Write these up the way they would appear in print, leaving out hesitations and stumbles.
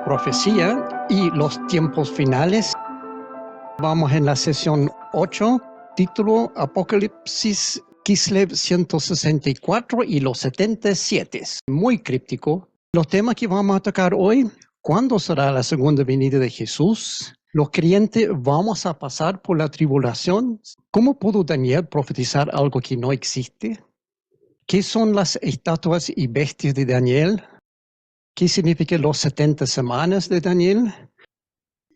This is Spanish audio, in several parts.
Profecía y los tiempos finales. Vamos en la sesión 8, título Apocalipsis Kislev 164 y los 77. Muy críptico. Los temas que vamos a tocar hoy: ¿cuándo será la segunda venida de Jesús? ¿Los creyentes vamos a pasar por la tribulación? ¿Cómo pudo Daniel profetizar algo que no existe? ¿Qué son las estatuas y bestias de Daniel? ¿Qué significan los 70 semanas de Daniel?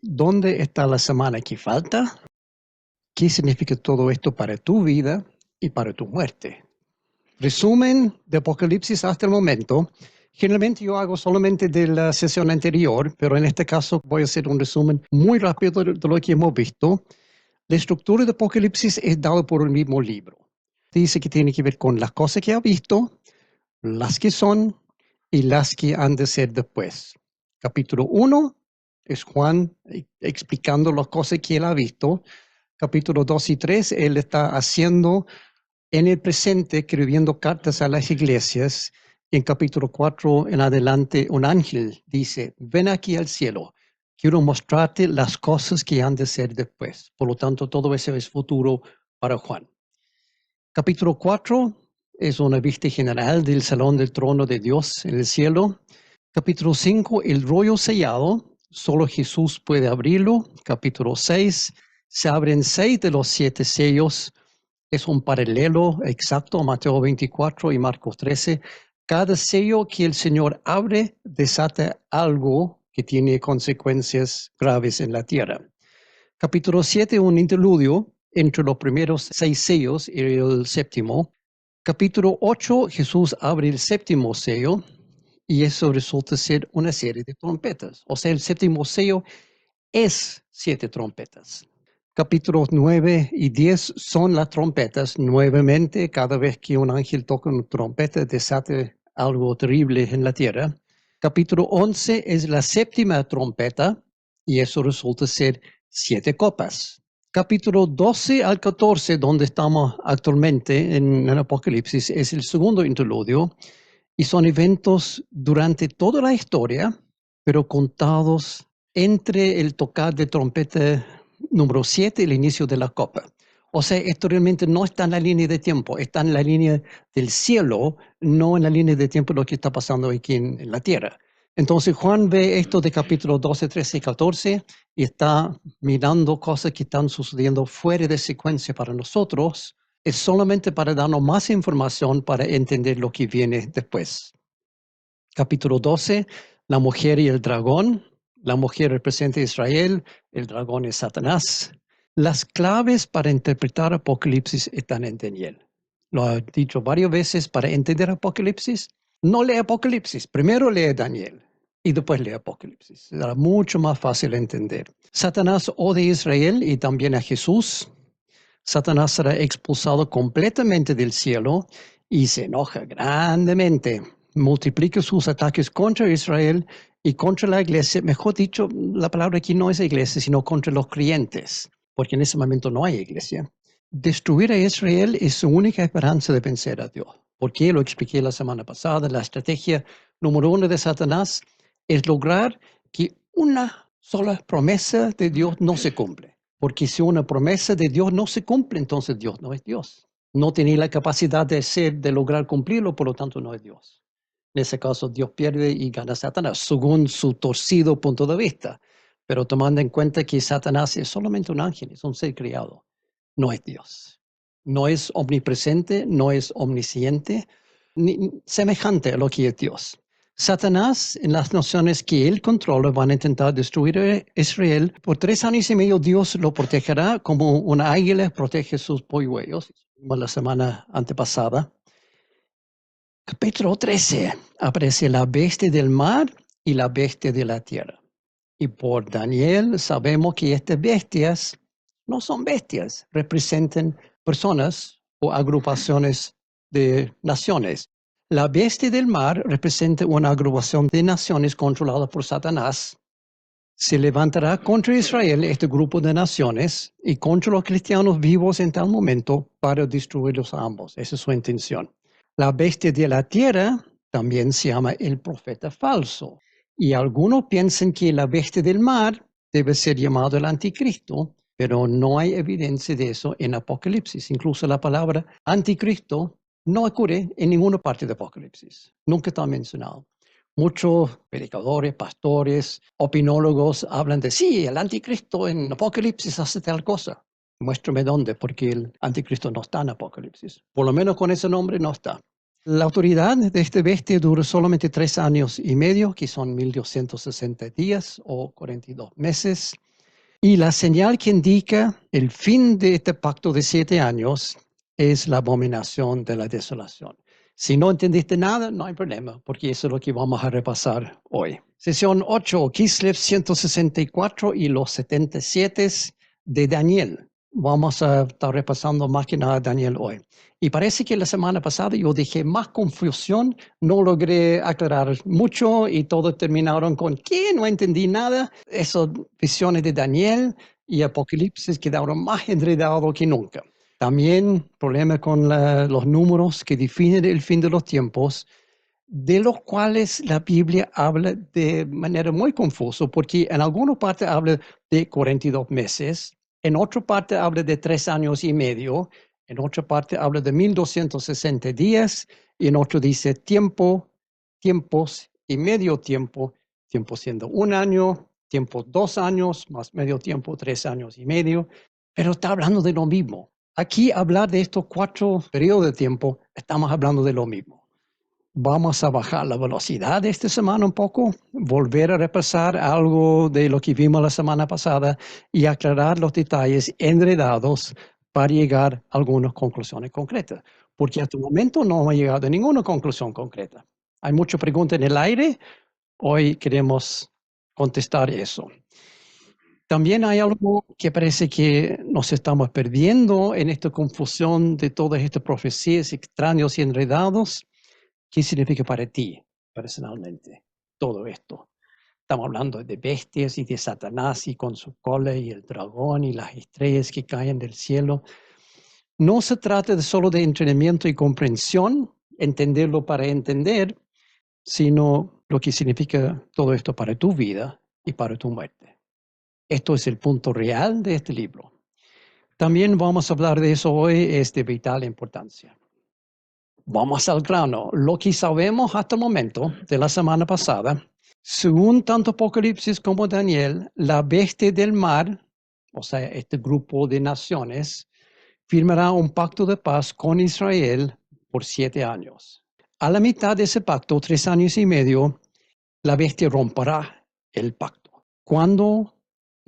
¿Dónde está la semana que falta? ¿Qué significa todo esto para tu vida y para tu muerte? Resumen de Apocalipsis hasta el momento. Generalmente yo hago solamente de la sesión anterior, pero en este caso voy a hacer un resumen muy rápido de lo que hemos visto. La estructura de Apocalipsis es dada por el mismo libro. Dice que tiene que ver con las cosas que ha visto, las que son y las que han de ser después. Capítulo 1 es Juan explicando las cosas que él ha visto. Capítulo 2 y 3, él está haciendo en el presente, escribiendo cartas a las iglesias. En capítulo 4 en adelante, un ángel dice: ven aquí al cielo, quiero mostrarte las cosas que han de ser después. Por lo tanto, todo eso es futuro para Juan. Capítulo 4 es una vista general del salón del trono de Dios en el cielo. Capítulo 5, el rollo sellado, solo Jesús puede abrirlo. Capítulo 6, se abren 6 de los 7 sellos. Es un paralelo exacto a Mateo 24 y Marcos 13. Cada sello que el Señor abre desata algo que tiene consecuencias graves en la tierra. Capítulo 7, un interludio entre los primeros 6 sellos y el séptimo. Capítulo 8, Jesús abre el séptimo sello y eso resulta ser una serie de trompetas. O sea, el séptimo sello es 7 trompetas. Capítulos 9 y 10 son las trompetas. Nuevamente, cada vez que un ángel toca una trompeta, desata algo terrible en la tierra. Capítulo 11 es la séptima trompeta y eso resulta ser 7 copas. Capítulo 12 al 14, donde estamos actualmente en el Apocalipsis, es el segundo interludio y son eventos durante toda la historia, pero contados entre el tocar de trompeta número 7 y el inicio de la copa. O sea, esto realmente no está en la línea de tiempo, está en la línea del cielo, no en la línea de tiempo de lo que está pasando aquí en la tierra. Entonces Juan ve esto de capítulo 12, 13 y 14 y está mirando cosas que están sucediendo fuera de secuencia para nosotros. Es solamente para darnos más información para entender lo que viene después. Capítulo 12, la mujer y el dragón. La mujer representa a Israel, el dragón es Satanás. Las claves para interpretar Apocalipsis están en Daniel. Lo he dicho varias veces: para entender Apocalipsis, no lee Apocalipsis, primero lee Daniel y después lee Apocalipsis. Será mucho más fácil entender. Satanás odia a Israel y también a Jesús. Satanás será expulsado completamente del cielo y se enoja grandemente. Multiplica sus ataques contra Israel y contra la iglesia. Mejor dicho, la palabra aquí no es iglesia, sino contra los creyentes, porque en ese momento no hay iglesia. Destruir a Israel es su única esperanza de vencer a Dios. Porque lo expliqué la semana pasada, la estrategia número 1 de Satanás es lograr que una sola promesa de Dios no se cumple. Porque si una promesa de Dios no se cumple, entonces Dios no es Dios. No tiene la capacidad de lograr cumplirlo, por lo tanto no es Dios. En ese caso, Dios pierde y gana Satanás, según su torcido punto de vista. Pero tomando en cuenta que Satanás es solamente un ángel, es un ser creado, no es Dios. No es omnipresente, no es omnisciente, ni semejante a lo que es Dios. Satanás, en las naciones que él controla, van a intentar destruir a Israel. Por 3 años y medio Dios lo protegerá como una águila protege sus polluelos, como la semana antepasada. Capítulo 13, aparece la bestia del mar y la bestia de la tierra. Y por Daniel sabemos que estas bestias no son bestias, representan personas o agrupaciones de naciones. La bestia del mar representa una agrupación de naciones controlada por Satanás. Se levantará contra Israel este grupo de naciones y contra los cristianos vivos en tal momento para destruirlos a ambos. Esa es su intención. La bestia de la tierra también se llama el profeta falso. Y algunos piensan que la bestia del mar debe ser llamado el anticristo, pero no hay evidencia de eso en Apocalipsis. Incluso la palabra anticristo no ocurre en ninguna parte de Apocalipsis. Nunca está mencionado. Muchos predicadores, pastores, opinólogos hablan de sí, el anticristo en Apocalipsis hace tal cosa. Muéstrame dónde, porque el anticristo no está en Apocalipsis. Por lo menos con ese nombre no está. La autoridad de este bestia dura solamente 3 años y medio, que son 1260 días o 42 meses. Y la señal que indica el fin de este pacto de 7 años es la abominación de la desolación. Si no entendiste nada, no hay problema, porque eso es lo que vamos a repasar hoy. Sesión 8, Kislev 164 y los 77 de Daniel. Vamos a estar repasando más que nada Daniel hoy. Y parece que la semana pasada yo dejé más confusión, no logré aclarar mucho y todos terminaron con ¿qué? No entendí nada. Esas visiones de Daniel y Apocalipsis quedaron más enredados que nunca. También problema con los números que definen el fin de los tiempos, de los cuales la Biblia habla de manera muy confusa, porque en alguna parte habla de 42 meses, en otra parte habla de 3 años y medio, en otra parte habla de 1260 días, y en otro dice tiempo, tiempos y medio tiempo, tiempo siendo 1 año, tiempo 2 años, más medio tiempo, 3 años y medio, pero está hablando de lo mismo. Aquí hablar de estos 4 periodos de tiempo, estamos hablando de lo mismo. Vamos a bajar la velocidad esta semana un poco, volver a repasar algo de lo que vimos la semana pasada y aclarar los detalles enredados para llegar a algunas conclusiones concretas. Porque hasta el momento no hemos llegado a ninguna conclusión concreta. Hay muchas preguntas en el aire. Hoy queremos contestar eso. También hay algo que parece que nos estamos perdiendo en esta confusión de todas estas profecías extraños y enredados. ¿Qué significa para ti personalmente todo esto? Estamos hablando de bestias y de Satanás y con su cola y el dragón y las estrellas que caen del cielo. No se trata solo de entrenamiento y comprensión, entenderlo para entender, sino lo que significa todo esto para tu vida y para tu muerte. Esto es el punto real de este libro. También vamos a hablar de eso hoy, es de vital importancia. Vamos al grano. Lo que sabemos hasta el momento de la semana pasada, según tanto Apocalipsis como Daniel, la bestia del mar, o sea, este grupo de naciones, firmará un pacto de paz con Israel por 7 años. A la mitad de ese pacto, 3 años y medio, la bestia romperá el pacto. ¿Cuándo?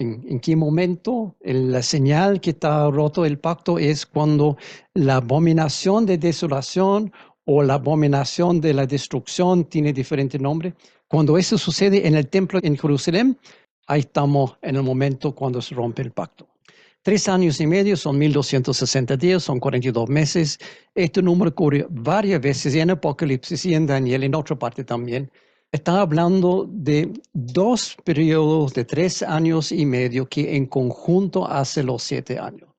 ¿En qué momento? La señal que está roto el pacto es cuando la abominación de desolación o la abominación de la destrucción tiene diferente nombre. Cuando eso sucede en el templo en Jerusalén, ahí estamos en el momento cuando se rompe el pacto. 3 años y medio son 1260 días, son 42 meses. Este número ocurre varias veces en Apocalipsis y en Daniel, en otra parte también. Está hablando de 2 periodos de 3 años y medio que en conjunto hace los 7 años.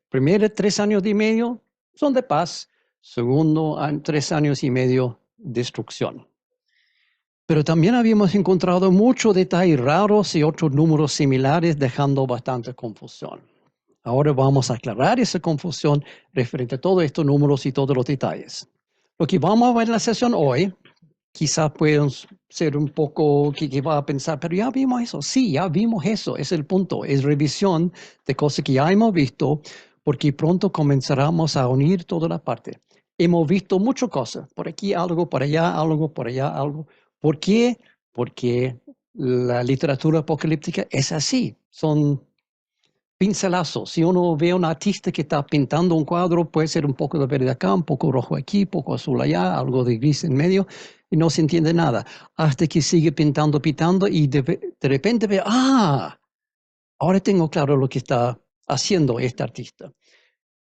Primero, 3 años y medio son de paz. Segundo, 3 años y medio, destrucción. Pero también habíamos encontrado muchos detalles raros y otros números similares, dejando bastante confusión. Ahora vamos a aclarar esa confusión referente a todos estos números y todos los detalles. Lo que vamos a ver en la sesión hoy, quizás pueden ser un poco que va a pensar, pero ya vimos eso. Sí, ya vimos eso, es el punto. Es revisión de cosas que ya hemos visto, porque pronto comenzaremos a unir todas las partes. Hemos visto muchas cosas, por aquí algo, por allá algo, por allá algo. ¿Por qué? Porque la literatura apocalíptica es así, son pincelazos. Si uno ve a un artista que está pintando un cuadro, puede ser un poco de verde acá, un poco rojo aquí, un poco azul allá, algo de gris en medio, y no se entiende nada. Hasta que sigue pintando, pintando, y de repente ve, ahora tengo claro lo que está haciendo este artista.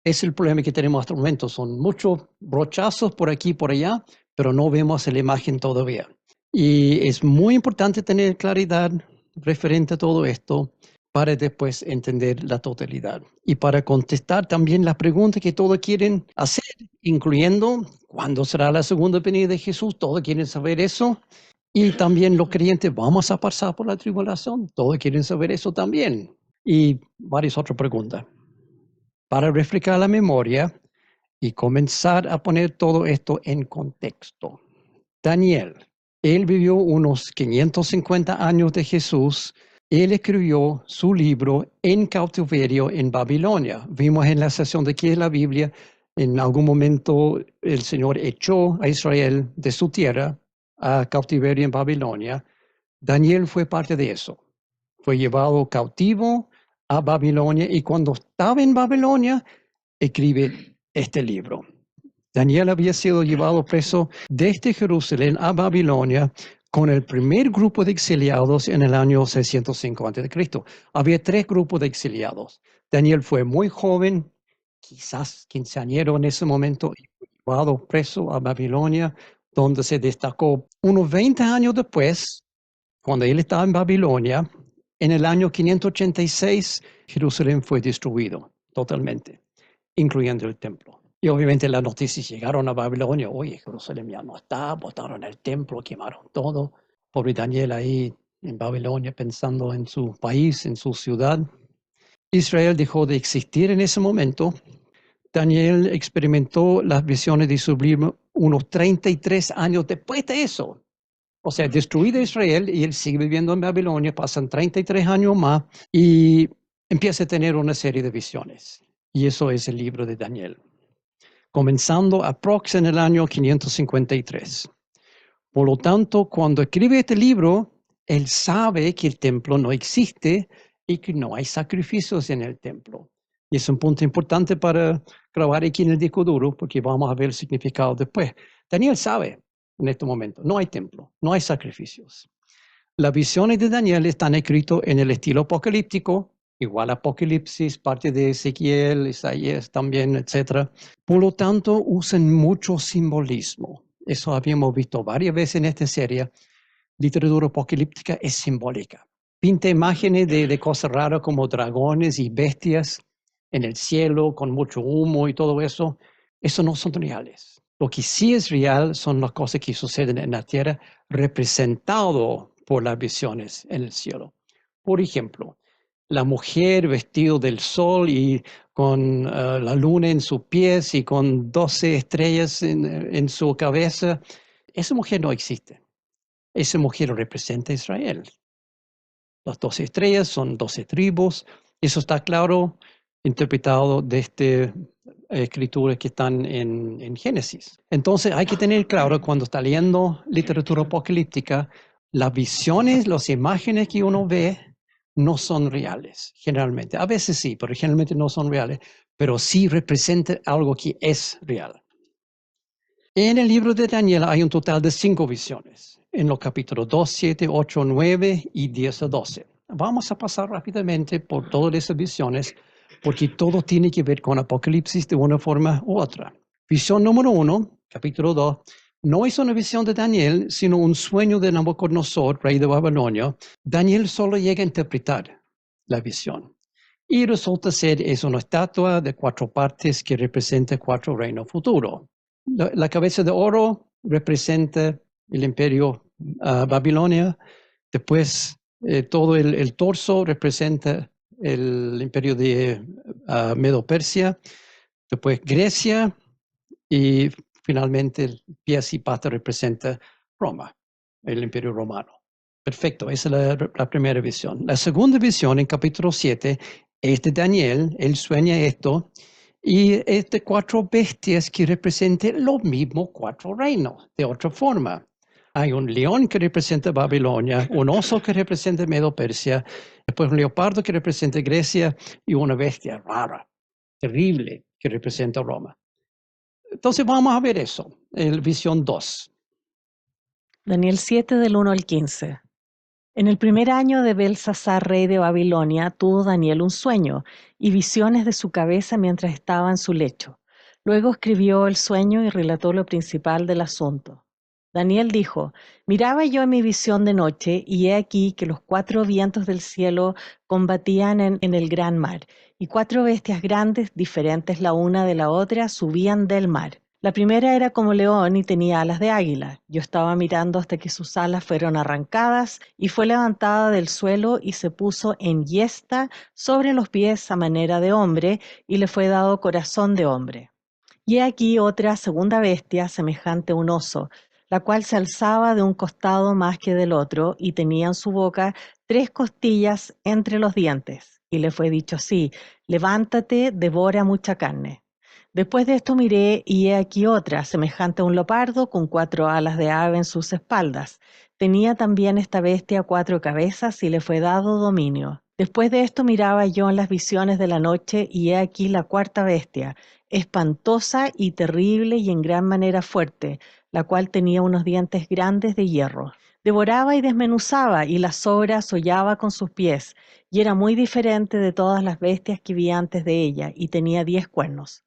Es el problema que tenemos hasta el momento. Son muchos brochazos por aquí y por allá, pero no vemos la imagen todavía. Y es muy importante tener claridad referente a todo esto para después entender la totalidad y para contestar también las preguntas que todos quieren hacer, incluyendo cuándo será la segunda venida de Jesús. Todos quieren saber eso. Y también los creyentes vamos a pasar por la tribulación. Todos quieren saber eso también. Y varias otras preguntas. Para refrescar la memoria y comenzar a poner todo esto en contexto. Daniel, él vivió unos 550 años de Jesús. Él escribió su libro en cautiverio en Babilonia. Vimos en la sesión de qué es la Biblia. En algún momento el Señor echó a Israel de su tierra a cautiverio en Babilonia. Daniel fue parte de eso. Fue llevado cautivo a Babilonia y cuando estaba en Babilonia escribe este libro. Daniel había sido llevado preso desde Jerusalén a Babilonia con el primer grupo de exiliados en el año 605 a.C. Había 3 grupos de exiliados. Daniel fue muy joven, quizás quinceañero en ese momento, y fue llevado preso a Babilonia, donde se destacó unos 20 años después, cuando él estaba en Babilonia. En el año 586, Jerusalén fue destruido totalmente, incluyendo el templo. Y obviamente las noticias llegaron a Babilonia. Oye, Jerusalén ya no está, botaron el templo, quemaron todo. Pobre Daniel ahí en Babilonia pensando en su país, en su ciudad. Israel dejó de existir en ese momento. Daniel experimentó las visiones de su libro unos 33 años después de eso. O sea, destruido Israel y él sigue viviendo en Babilonia, pasan 33 años más y empieza a tener una serie de visiones. Y eso es el libro de Daniel, comenzando aprox en el año 553. Por lo tanto, cuando escribe este libro, él sabe que el templo no existe y que no hay sacrificios en el templo. Y es un punto importante para grabar aquí en el disco duro, porque vamos a ver el significado después. Daniel sabe en este momento, no hay templo, no hay sacrificios. Las visiones de Daniel están escritas en el estilo apocalíptico, igual Apocalipsis, parte de Ezequiel, Isaías también, etc. Por lo tanto, usan mucho simbolismo. Eso habíamos visto varias veces en esta serie. Literatura apocalíptica es simbólica. Pinta imágenes de cosas raras como dragones y bestias en el cielo con mucho humo y todo eso. Eso no son reales. Lo que sí es real son las cosas que suceden en la tierra representado por las visiones en el cielo. Por ejemplo, la mujer vestida del sol y con la luna en sus pies y con 12 estrellas en su cabeza. Esa mujer no existe. Esa mujer representa a Israel. Las 12 estrellas son 12 tribus. Eso está claro, interpretado desde escrituras que están en Génesis. Entonces hay que tener claro cuando está leyendo literatura apocalíptica, las visiones, las imágenes que uno ve no son reales, generalmente. A veces sí, pero generalmente no son reales, pero sí representan algo que es real. En el libro de Daniel hay un total de 5 visiones, en los capítulos 2, 7, 8, 9 y 10 a 12. Vamos a pasar rápidamente por todas esas visiones, porque todo tiene que ver con Apocalipsis de una forma u otra. Visión número 1, capítulo 2, no es una visión de Daniel, sino un sueño de Nabucodonosor, rey de Babilonia. Daniel solo llega a interpretar la visión. Y resulta ser es una estatua de 4 partes que representa 4 reinos futuros. La cabeza de oro representa el imperio Babilonia. Después, todo el torso representa el imperio de Medo-Persia. Después, Grecia. Y finalmente, pies y patas representa Roma, el imperio romano. Perfecto, esa es la primera visión. La segunda visión, en capítulo 7, es de Daniel. Él sueña esto. Y es de 4 bestias que representan los mismos 4 reinos, de otra forma. Hay un león que representa Babilonia, un oso que representa Medo-Persia, después un leopardo que representa Grecia y una bestia rara, terrible, que representa Roma. Entonces vamos a ver eso, el visión 2. Daniel 7 del 1 al 15. En el primer año de Belsasar, rey de Babilonia, tuvo Daniel un sueño y visiones de su cabeza mientras estaba en su lecho. Luego escribió el sueño y relató lo principal del asunto. Daniel dijo: Miraba yo en mi visión de noche, y he aquí que los 4 vientos del cielo combatían en el gran mar, y 4 bestias grandes, diferentes la una de la otra, subían del mar. La primera era como león y tenía alas de águila. Yo estaba mirando hasta que sus alas fueron arrancadas y fue levantada del suelo y se puso enhiesta sobre los pies a manera de hombre y le fue dado corazón de hombre. Y he aquí otra segunda bestia semejante a un oso, la cual se alzaba de un costado más que del otro y tenía en su boca 3 costillas entre los dientes. Y le fue dicho así: levántate, devora mucha carne. Después de esto miré y he aquí otra, semejante a un leopardo, con 4 alas de ave en sus espaldas. Tenía también esta bestia 4 cabezas y le fue dado dominio. Después de esto miraba yo en las visiones de la noche y he aquí la cuarta bestia, espantosa y terrible y en gran manera fuerte, la cual tenía unos dientes grandes de hierro. Devoraba y desmenuzaba y las sobras hollaba con sus pies, y era muy diferente de todas las bestias que vi antes de ella, y tenía 10 cuernos.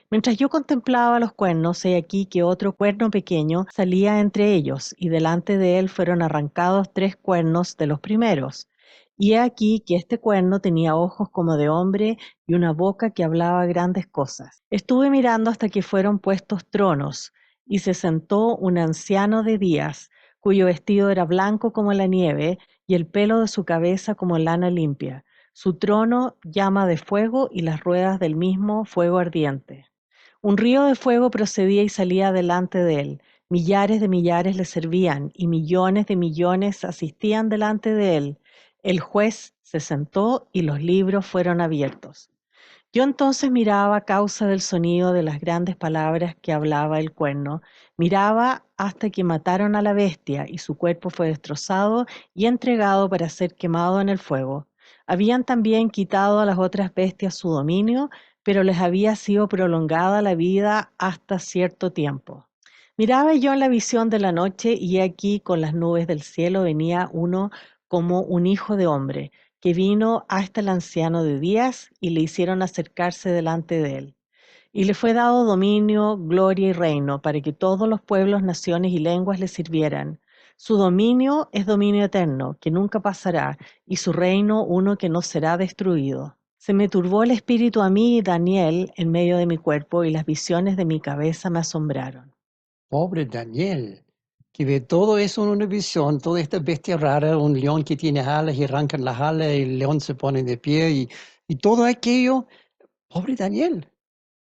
Mientras yo contemplaba los cuernos, he aquí que otro cuerno pequeño salía entre ellos, y delante de él fueron arrancados 3 cuernos de los primeros. Y he aquí que este cuerno tenía ojos como de hombre y una boca que hablaba grandes cosas. Estuve mirando hasta que fueron puestos tronos, y se sentó un anciano de días, cuyo vestido era blanco como la nieve, y el pelo de su cabeza como lana limpia. Su trono llama de fuego y las ruedas del mismo fuego ardiente. Un río de fuego procedía y salía delante de él. Millares de millares le servían y millones de millones asistían delante de él. El juez se sentó y los libros fueron abiertos. Yo entonces miraba a causa del sonido de las grandes palabras que hablaba el cuerno. Miraba hasta que mataron a la bestia y su cuerpo fue destrozado y entregado para ser quemado en el fuego. Habían también quitado a las otras bestias su dominio, pero les había sido prolongada la vida hasta cierto tiempo. Miraba yo en la visión de la noche y he aquí con las nubes del cielo venía uno como un hijo de hombre, que vino hasta el anciano de días y le hicieron acercarse delante de él. Y le fue dado dominio, gloria y reino, para que todos los pueblos, naciones y lenguas le sirvieran. Su dominio es dominio eterno, que nunca pasará, y su reino uno que no será destruido. Se me turbó el espíritu a mí, Daniel, en medio de mi cuerpo, y las visiones de mi cabeza me asombraron. Pobre Daniel, que ve todo eso en una visión, toda esta bestia rara, un león que tiene alas y arrancan las alas y el león se pone de pie y todo aquello. Pobre Daniel.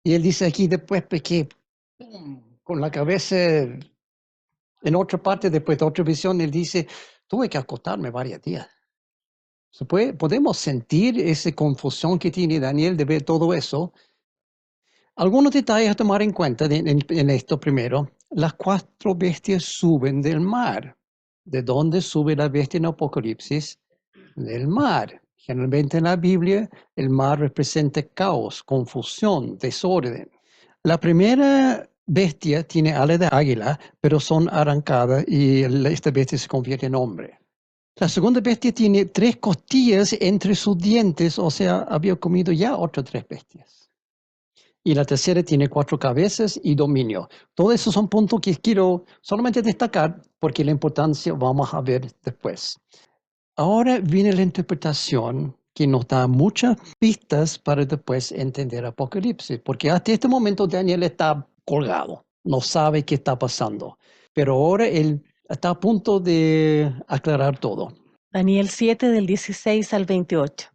Y él dice aquí después pues, que ¡pum!, con la cabeza en otra parte, después de otra visión, él dice, tuve que acostarme varios días. Podemos sentir esa confusión que tiene Daniel de ver todo eso. Algunos detalles a tomar en cuenta en esto primero. Las 4 bestias suben del mar. ¿De dónde sube la bestia en Apocalipsis? Del mar. Generalmente en la Biblia el mar representa caos, confusión, desorden. La primera bestia tiene alas de águila, pero son arrancadas y esta bestia se convierte en hombre. La segunda bestia tiene 3 costillas entre sus dientes, o sea, había comido ya otras 3 bestias. Y la tercera tiene 4 cabezas y dominio. Todos esos son puntos que quiero solamente destacar porque la importancia vamos a ver después. Ahora viene la interpretación que nos da muchas pistas para después entender Apocalipsis, porque hasta este momento Daniel está colgado, no sabe qué está pasando, pero ahora él está a punto de aclarar todo. Daniel 7 del 16 al 28.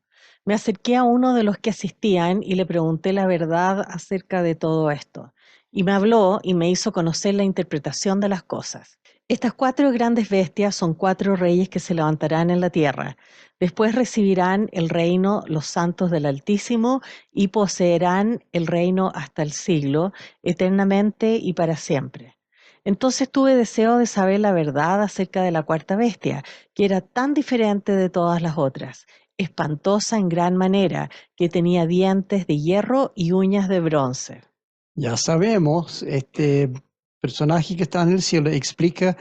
Me acerqué a uno de los que asistían y le pregunté la verdad acerca de todo esto. Y me habló y me hizo conocer la interpretación de las cosas. Estas 4 grandes bestias son 4 reyes que se levantarán en la tierra. Después recibirán el reino los santos del Altísimo y poseerán el reino hasta el siglo, eternamente y para siempre. Entonces tuve deseo de saber la verdad acerca de la cuarta bestia, que era tan diferente de todas las otras, espantosa en gran manera, que tenía dientes de hierro y uñas de bronce. Ya sabemos, este personaje que está en el cielo explica,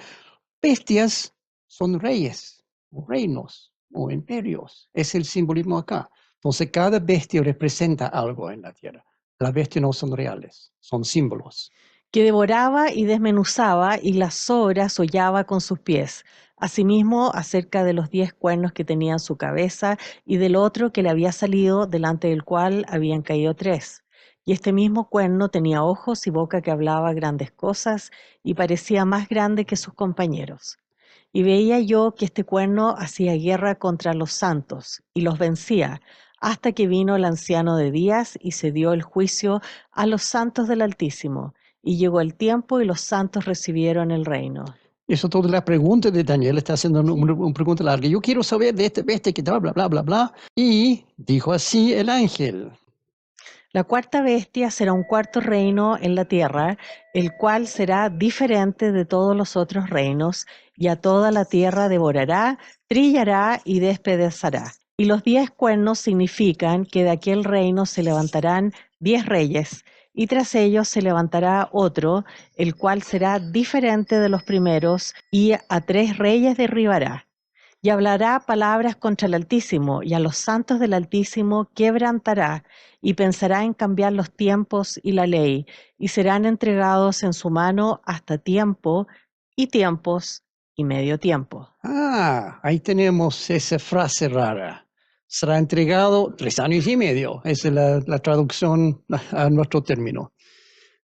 bestias son reyes, o reinos, o imperios. Es el simbolismo acá. Entonces, cada bestia representa algo en la tierra. Las bestias no son reales, son símbolos. Que devoraba y desmenuzaba y las sobras hollaba con sus pies. Asimismo, acerca de los 10 cuernos que tenía en su cabeza y del otro que le había salido, delante del cual habían caído 3, y este mismo cuerno tenía ojos y boca que hablaba grandes cosas y parecía más grande que sus compañeros. Y veía yo que este cuerno hacía guerra contra los santos y los vencía, hasta que vino el anciano de días y se dio el juicio a los santos del Altísimo, y llegó el tiempo y los santos recibieron el reino. Eso toda la pregunta de Daniel está haciendo una pregunta larga. Yo quiero saber de este bestia que bla, bla, bla, bla, bla. Y dijo así el ángel. La cuarta bestia será un cuarto reino en la tierra, el cual será diferente de todos los otros reinos, y a toda la tierra devorará, trillará y despedazará. Y los 10 cuernos significan que de aquel reino se levantarán 10 reyes, y tras ellos se levantará otro, el cual será diferente de los primeros, y a 3 reyes derribará. Y hablará palabras contra el Altísimo, y a los santos del Altísimo quebrantará, y pensará en cambiar los tiempos y la ley, y serán entregados en su mano hasta tiempo, y tiempos, y medio tiempo. Ahí tenemos esa frase rara. Será entregado 3 años y medio. Esa es la traducción a nuestro término.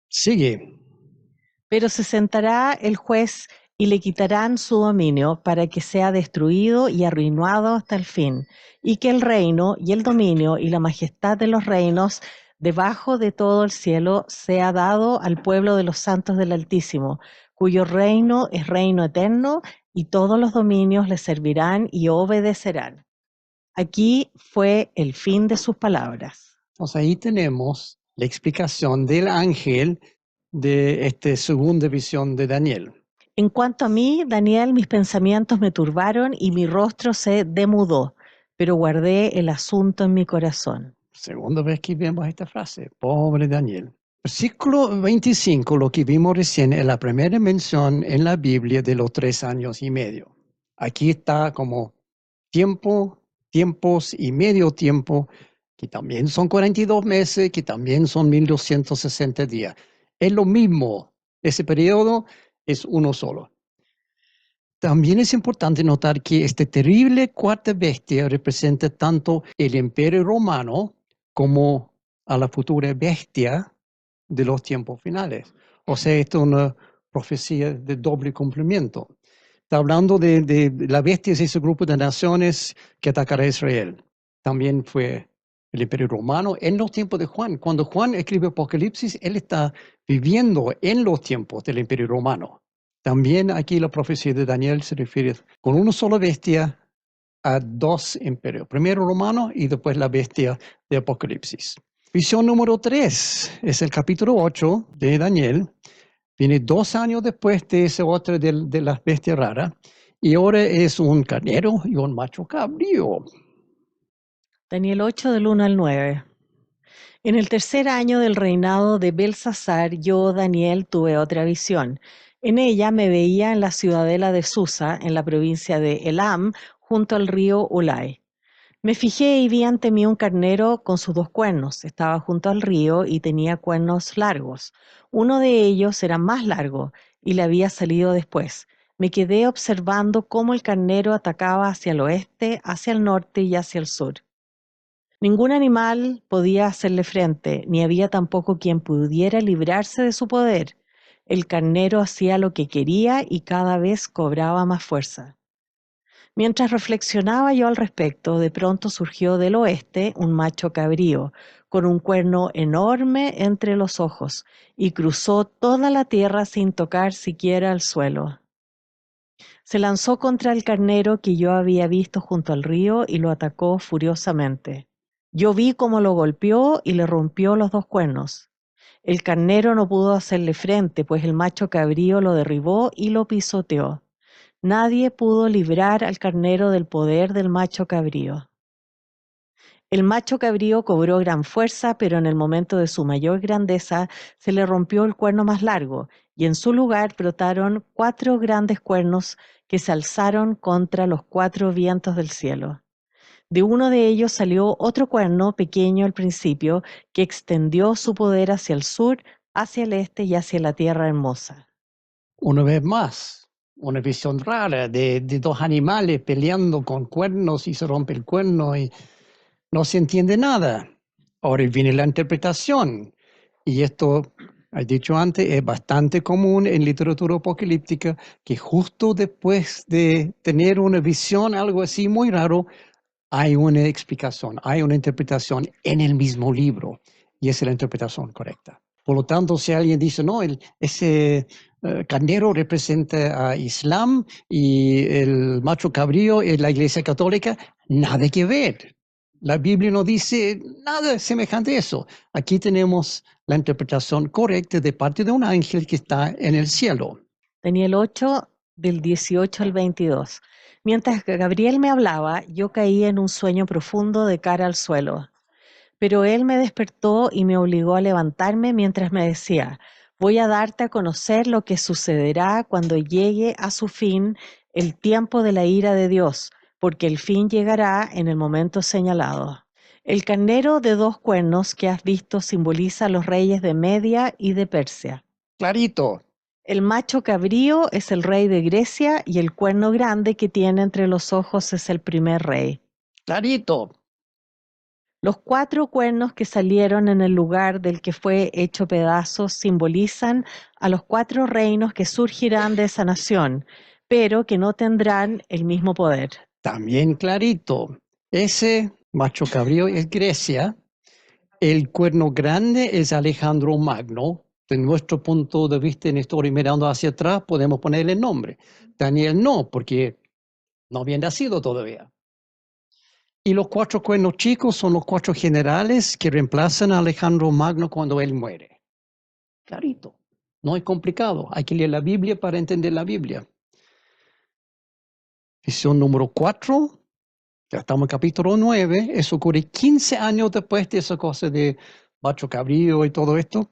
Sigue. Pero se sentará el juez y le quitarán su dominio para que sea destruido y arruinado hasta el fin, y que el reino y el dominio y la majestad de los reinos debajo de todo el cielo sea dado al pueblo de los santos del Altísimo, cuyo reino es reino eterno, y todos los dominios le servirán y obedecerán. Aquí fue el fin de sus palabras. Entonces ahí tenemos la explicación del ángel de esta segunda visión de Daniel. En cuanto a mí, Daniel, mis pensamientos me turbaron y mi rostro se demudó, pero guardé el asunto en mi corazón. Segunda vez que vemos esta frase. Pobre Daniel. Versículo 25, lo que vimos recién, es la primera mención en la Biblia de los 3 años y medio. Aquí está como tiempo, tiempos y medio tiempo, que también son 42 meses, que también son 1260 días. Es lo mismo. Ese periodo es uno solo. También es importante notar que esta terrible cuarta bestia representa tanto el Imperio Romano como a la futura bestia de los tiempos finales. O sea, esto es una profecía de doble cumplimiento. Está hablando de la bestia, es ese grupo de naciones que atacará a Israel. También fue el Imperio Romano en los tiempos de Juan. Cuando Juan escribe Apocalipsis, él está viviendo en los tiempos del Imperio Romano. También aquí la profecía de Daniel se refiere con una sola bestia a 2 imperios, primero romano y después la bestia de Apocalipsis. Visión número 3 es el capítulo 8 de Daniel. Viene 2 años después de ese otro de las bestias raras y ahora es un carnero y un macho cabrío. Daniel 8 del 1 al 9. En el tercer año del reinado de Belsasar, yo, Daniel, tuve otra visión. En ella me veía en la ciudadela de Susa, en la provincia de Elam, junto al río Ulai. Me fijé y vi ante mí un carnero con sus 2 cuernos. Estaba junto al río y tenía cuernos largos. Uno de ellos era más largo y le había salido después. Me quedé observando cómo el carnero atacaba hacia el oeste, hacia el norte y hacia el sur. Ningún animal podía hacerle frente, ni había tampoco quien pudiera librarse de su poder. El carnero hacía lo que quería y cada vez cobraba más fuerza. Mientras reflexionaba yo al respecto, de pronto surgió del oeste un macho cabrío, con un cuerno enorme entre los ojos, y cruzó toda la tierra sin tocar siquiera el suelo. Se lanzó contra el carnero que yo había visto junto al río y lo atacó furiosamente. Yo vi cómo lo golpeó y le rompió los 2 cuernos. El carnero no pudo hacerle frente, pues el macho cabrío lo derribó y lo pisoteó. Nadie pudo librar al carnero del poder del macho cabrío. El macho cabrío cobró gran fuerza, pero en el momento de su mayor grandeza se le rompió el cuerno más largo, y en su lugar brotaron 4 grandes cuernos que se alzaron contra los 4 vientos del cielo. De uno de ellos salió otro cuerno, pequeño al principio, que extendió su poder hacia el sur, hacia el este y hacia la tierra hermosa. Una vez más, una visión rara de 2 animales peleando con cuernos y se rompe el cuerno y no se entiende nada. Ahora viene la interpretación. Y esto, he dicho antes, es bastante común en literatura apocalíptica, que justo después de tener una visión, algo así muy raro, hay una explicación, hay una interpretación en el mismo libro, y esa es la interpretación correcta. Por lo tanto, si alguien dice, no, ese carnero representa a Islam y el macho cabrío es la Iglesia Católica, nada que ver. La Biblia no dice nada semejante a eso. Aquí tenemos la interpretación correcta de parte de un ángel que está en el cielo. Daniel 8, del 18 al 22. Mientras Gabriel me hablaba, yo caí en un sueño profundo de cara al suelo. Pero él me despertó y me obligó a levantarme mientras me decía, voy a darte a conocer lo que sucederá cuando llegue a su fin el tiempo de la ira de Dios, porque el fin llegará en el momento señalado. El carnero de 2 cuernos que has visto simboliza a los reyes de Media y de Persia. Clarito. El macho cabrío es el rey de Grecia y el cuerno grande que tiene entre los ojos es el primer rey. Clarito. Los 4 cuernos que salieron en el lugar del que fue hecho pedazos simbolizan a los 4 reinos que surgirán de esa nación, pero que no tendrán el mismo poder. También clarito. Ese macho cabrío es Grecia. El cuerno grande es Alejandro Magno. De nuestro punto de vista en historia y mirando hacia atrás, podemos ponerle nombre. Daniel no, porque no había nacido todavía. Y los 4 cuernos chicos son los 4 generales que reemplazan a Alejandro Magno cuando él muere. Clarito. No es complicado. Hay que leer la Biblia para entender la Biblia. Visión número 4. Ya estamos en capítulo 9. Eso ocurre 15 años después de esa cosa de macho cabrío y todo esto.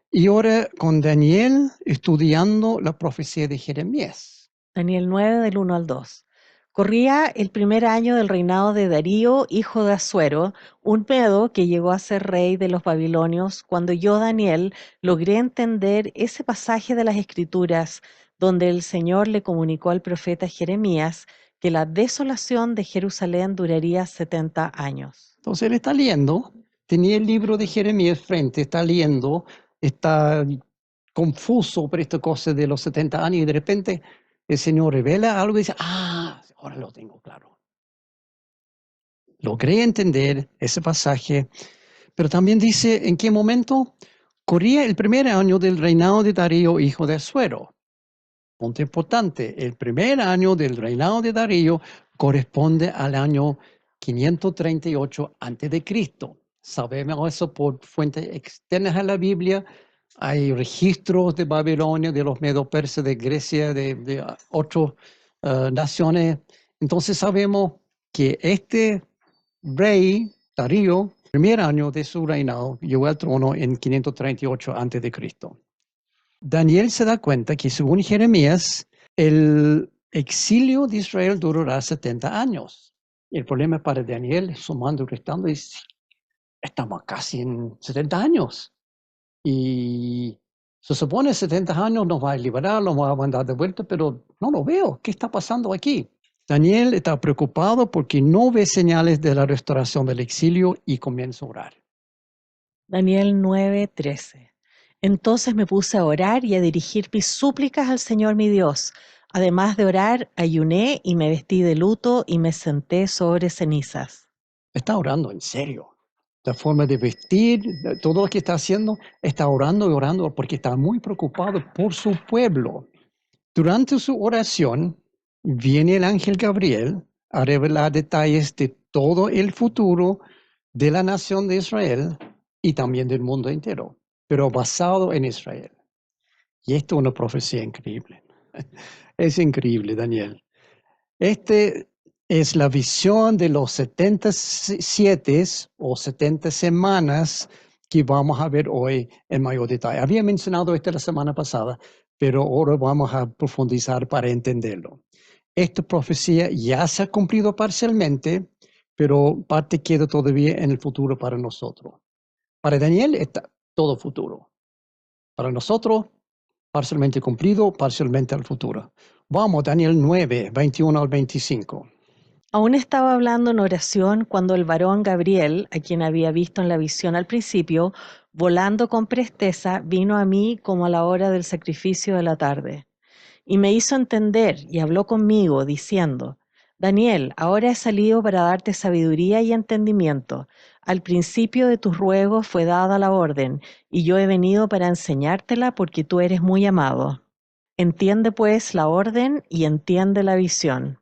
Y ahora con Daniel estudiando la profecía de Jeremías. Daniel 9 del 1 al 2. Corría el primer año del reinado de Darío, hijo de Asuero, un medo que llegó a ser rey de los babilonios, cuando yo, Daniel, logré entender ese pasaje de las Escrituras donde el Señor le comunicó al profeta Jeremías que la desolación de Jerusalén duraría 70 años. Entonces él está leyendo, tenía el libro de Jeremías frente, está leyendo, está confuso por esta cosa de los 70 años y de repente el Señor revela algo y dice, ahora lo tengo claro. Logré entender ese pasaje, pero también dice en qué momento corría el primer año del reinado de Darío, hijo de Asuero. Punto importante, el primer año del reinado de Darío corresponde al año 538 a.C. Sabemos eso por fuentes externas a la Biblia. Hay registros de Babilonia, de los medo-persas, de Grecia, de otras naciones. Entonces sabemos que este rey, Darío, primer año de su reinado, llegó al trono en 538 a.C. Daniel se da cuenta que según Jeremías, el exilio de Israel durará 70 años. El problema para Daniel, sumando y restando, es estamos casi en 70 años. Y se supone 70 años nos va a liberar, nos va a mandar de vuelta, pero no lo veo. ¿Qué está pasando aquí? Daniel está preocupado porque no ve señales de la restauración del exilio y comienza a orar. Daniel 9:13. Entonces me puse a orar y a dirigir mis súplicas al Señor mi Dios. Además de orar, ayuné y me vestí de luto y me senté sobre cenizas. Está orando en serio. La forma de vestir, todo lo que está haciendo, está orando y orando porque está muy preocupado por su pueblo. Durante su oración, viene el ángel Gabriel a revelar detalles de todo el futuro de la nación de Israel y también del mundo entero, pero basado en Israel. Y esto es una profecía increíble. Es increíble, Daniel. Este es la visión de los 77 o 70 semanas que vamos a ver hoy en mayor detalle. Había mencionado esto la semana pasada, pero ahora vamos a profundizar para entenderlo. Esta profecía ya se ha cumplido parcialmente, pero parte queda todavía en el futuro para nosotros. Para Daniel está todo futuro. Para nosotros, parcialmente cumplido, parcialmente al futuro. Vamos, Daniel 9, 21 al 25. Aún estaba hablando en oración cuando el varón Gabriel, a quien había visto en la visión al principio, volando con presteza, vino a mí como a la hora del sacrificio de la tarde. Y me hizo entender y habló conmigo, diciendo, Daniel, ahora he salido para darte sabiduría y entendimiento. Al principio de tus ruegos fue dada la orden, y yo he venido para enseñártela porque tú eres muy amado. Entiende pues la orden y entiende la visión.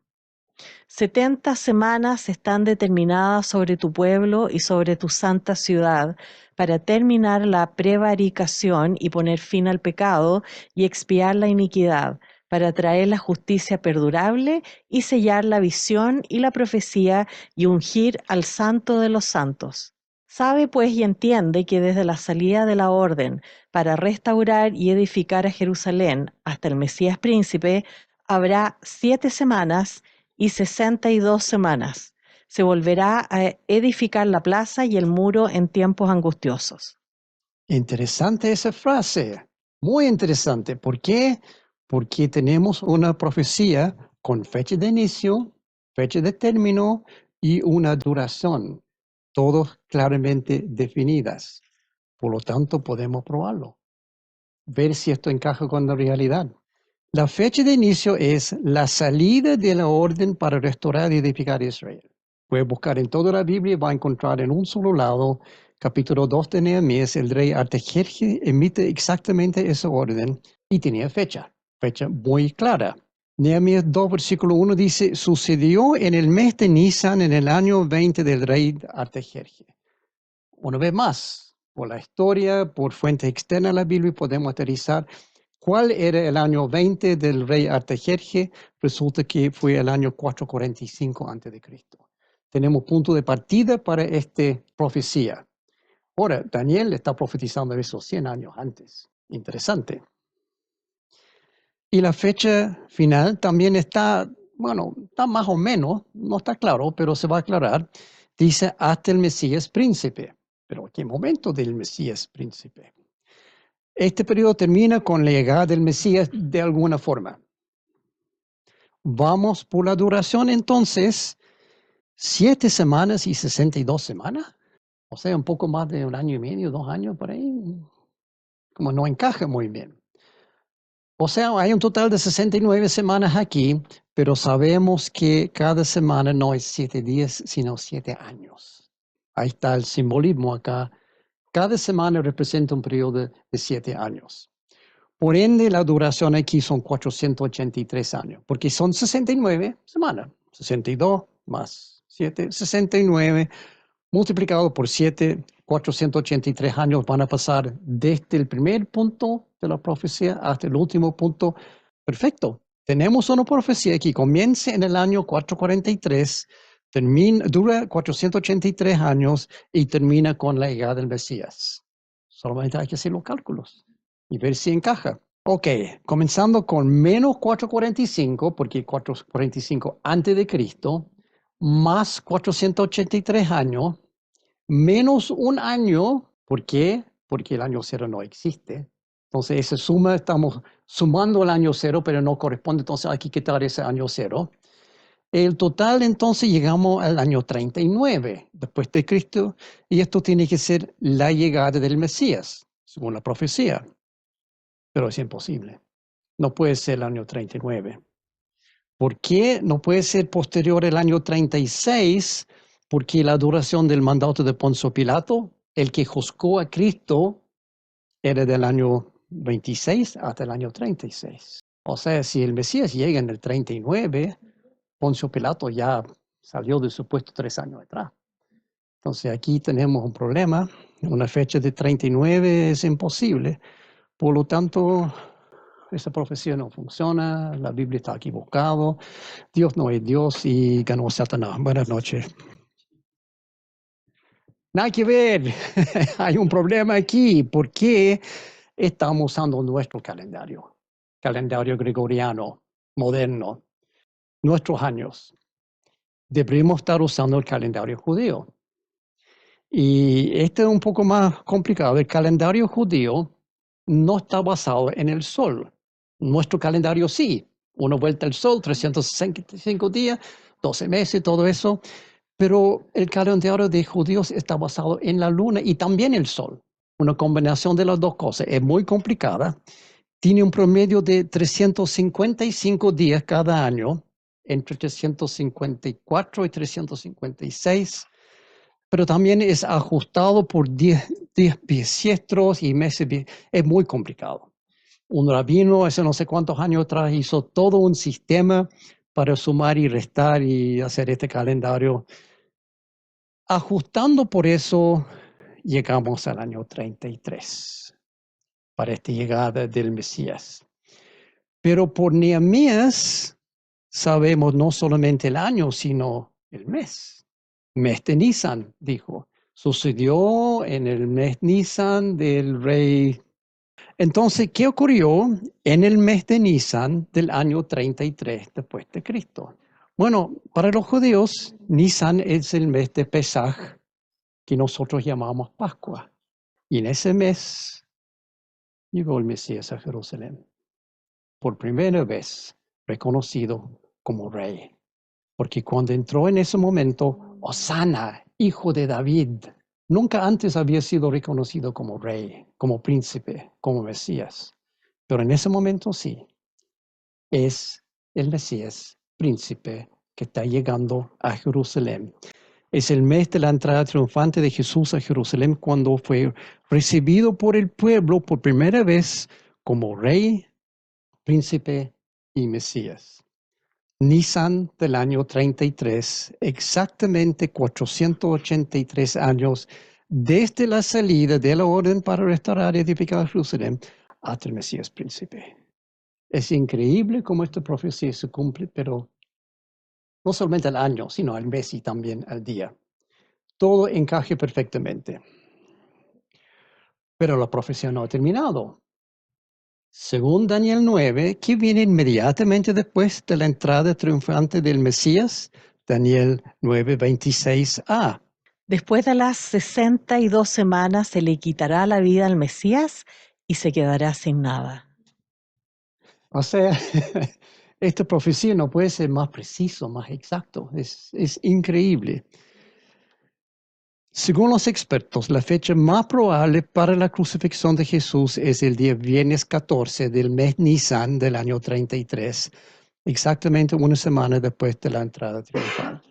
70 semanas están determinadas sobre tu pueblo y sobre tu santa ciudad para terminar la prevaricación y poner fin al pecado y expiar la iniquidad, para traer la justicia perdurable y sellar la visión y la profecía y ungir al santo de los santos. Sabe pues y entiende que desde la salida de la orden para restaurar y edificar a Jerusalén hasta el Mesías príncipe, habrá 7 semanas y 62 semanas. Se volverá a edificar la plaza y el muro en tiempos angustiosos. Interesante esa frase, muy interesante. ¿Por qué? Porque tenemos una profecía con fecha de inicio, fecha de término y una duración, todos claramente definidas. Por lo tanto, podemos probarlo, ver si esto encaja con la realidad. La fecha de inicio es la salida de la orden para restaurar y edificar Israel. Puede buscar en toda la Biblia y va a encontrar en un solo lado, capítulo 2 de Nehemías, el rey Artajerjes emite exactamente esa orden y tenía fecha muy clara. Nehemías 2, versículo 1 dice, sucedió en el mes de Nisan, en el año 20 del rey Artajerjes. Una vez más, por la historia, por fuentes externas a la Biblia, podemos aterrizar cuál era el año 20 del rey Artajerjes. Resulta que fue el año 445 a.C. Tenemos punto de partida para esta profecía. Ahora, Daniel está profetizando eso 100 años antes. Interesante. Y la fecha final también está, bueno, está más o menos, no está claro, pero se va a aclarar. Dice hasta el Mesías príncipe. Pero ¿qué momento del Mesías príncipe? Este periodo termina con la llegada del Mesías de alguna forma. Vamos por la duración entonces, 7 semanas y 62 semanas. O sea, un poco más de un año y medio, 2 años por ahí. Como no encaja muy bien. O sea, hay un total de 69 semanas aquí, pero sabemos que cada semana no es 7 días, sino 7 años. Ahí está el simbolismo acá. Cada semana representa un periodo de 7 años. Por ende, la duración aquí son 483 años, porque son 69 semanas. 62 más 7, 69, multiplicado por 7, 483 años van a pasar desde el primer punto de la profecía hasta el último punto. Perfecto. Tenemos una profecía que comienza en el año 443, dura 483 años y termina con la llegada del Mesías. Solamente hay que hacer los cálculos y ver si encaja. Ok, comenzando con menos 445, porque 445 antes de Cristo, más 483 años, menos un año. ¿Por qué? Porque el año cero no existe. Entonces, esa suma, estamos sumando el año cero, pero no corresponde, entonces hay que quitar ese año cero. El total, entonces, llegamos al año 39 después de Cristo, y esto tiene que ser la llegada del Mesías, según la profecía. Pero es imposible. No puede ser el año 39. ¿Por qué no puede ser posterior al año 36? Porque la duración del mandato de Poncio Pilato, el que juzgó a Cristo, era del año 26 hasta el año 36. O sea, si el Mesías llega en el 39, Poncio Pilato ya salió de su puesto 3 años atrás. Entonces aquí tenemos un problema. Una fecha de 39 es imposible. Por lo tanto, esa profecía no funciona, la Biblia está equivocada, Dios no es Dios y ganó Satanás. Buenas noches. Nada que ver, hay un problema aquí. ¿Por qué estamos usando nuestro calendario? Calendario gregoriano, moderno, nuestros años. Deberíamos estar usando el calendario judío. Y este es un poco más complicado. El calendario judío no está basado en el sol. Nuestro calendario sí. Una vuelta al sol, 365 días, 12 meses, todo eso. Pero el calendario de judíos está basado en la luna y también el sol. Una combinación de las dos cosas. Es muy complicada. Tiene un promedio de 355 días cada año, entre 354 y 356, pero también es ajustado por 10 bisiestros y meses. Es muy complicado. Un rabino hace no sé cuántos años atrás hizo todo un sistema para sumar y restar y hacer este calendario. Ajustando por eso, llegamos al año 33 para esta llegada del Mesías. Pero por Nehemías sabemos no solamente el año, sino el mes. Mes de Nisan, dijo. Sucedió en el mes Nisan del rey. Entonces, ¿qué ocurrió en el mes de Nisan del año 33 después de Cristo? Bueno, para los judíos, Nisan es el mes de Pesaj, que nosotros llamamos Pascua. Y en ese mes llegó el Mesías a Jerusalén, por primera vez reconocido como rey. Porque cuando entró en ese momento, Hosana, hijo de David, nunca antes había sido reconocido como rey, como príncipe, como Mesías. Pero en ese momento sí, es el Mesías, príncipe, que está llegando a Jerusalén. Es el mes de la entrada triunfante de Jesús a Jerusalén cuando fue recibido por el pueblo por primera vez como rey, príncipe y Mesías. Nisan del año 33, exactamente 483 años desde la salida de la orden para restaurar y edificar Jerusalén hasta el Mesías príncipe. Es increíble cómo esta profecía se cumple, pero no solamente al año, sino al mes y también al día. Todo encaje perfectamente. Pero la profecía no ha terminado. Según Daniel 9, que viene inmediatamente después de la entrada triunfante del Mesías, Daniel 9, 26a. Después de las 62 semanas se le quitará la vida al Mesías y se quedará sin nada. O sea, esta profecía no puede ser más preciso, más exacto. Es increíble. Según los expertos, la fecha más probable para la crucifixión de Jesús es el día viernes 14 del mes Nisan del año 33, exactamente una semana después de la entrada triunfal.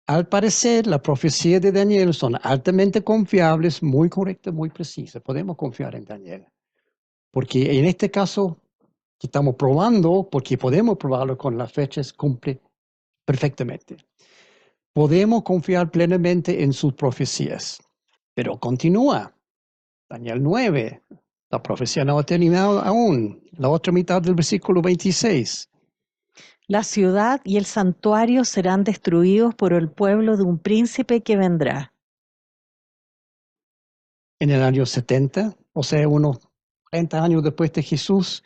Al parecer, las profecías de Daniel son altamente confiables, muy correctas, muy precisas. Podemos confiar en Daniel. Porque en este caso, que estamos probando, porque podemos probarlo con las fechas, cumple perfectamente. Podemos confiar plenamente en sus profecías. Pero continúa. Daniel 9. La profecía no ha terminado aún. La otra mitad del versículo 26. La ciudad y el santuario serán destruidos por el pueblo de un príncipe que vendrá. En el año 70, o sea, unos 30 años después de Jesús,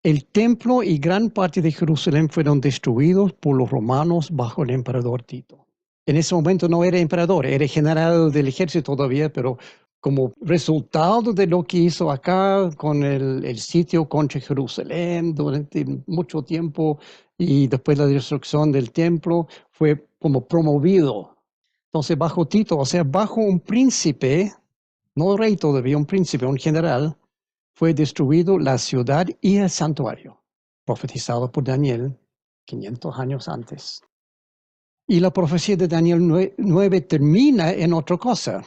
el templo y gran parte de Jerusalén fueron destruidos por los romanos bajo el emperador Tito. En ese momento no era emperador, era general del ejército todavía, pero como resultado de lo que hizo acá con el sitio contra Jerusalén durante mucho tiempo y después la destrucción del templo, fue como promovido. Entonces, bajo Tito, o sea, bajo un príncipe, no rey todavía, un príncipe, un general, fue destruido la ciudad y el santuario, profetizado por Daniel 500 años antes. Y la profecía de Daniel 9 termina en otra cosa.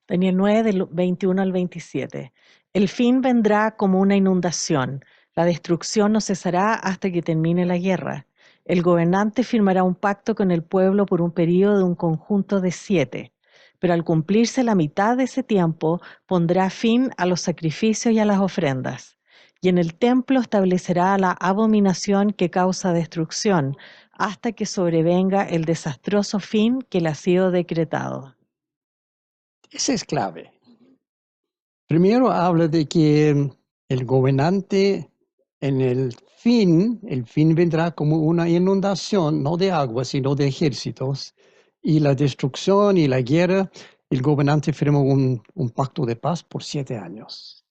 Daniel 9, del 21 al 27. El fin vendrá como una inundación. La destrucción no cesará hasta que termine la guerra. El gobernante firmará un pacto con el pueblo por un período de un conjunto de 7. Pero al cumplirse la mitad de ese tiempo, pondrá fin a los sacrificios y a las ofrendas. Y en el templo establecerá la abominación que causa destrucción, hasta que sobrevenga el desastroso fin que le ha sido decretado. Esa es clave. Primero habla de que el gobernante en el fin vendrá como una inundación, no de agua, sino de ejércitos, y la destrucción y la guerra, el gobernante firmó un pacto de paz por 7 años.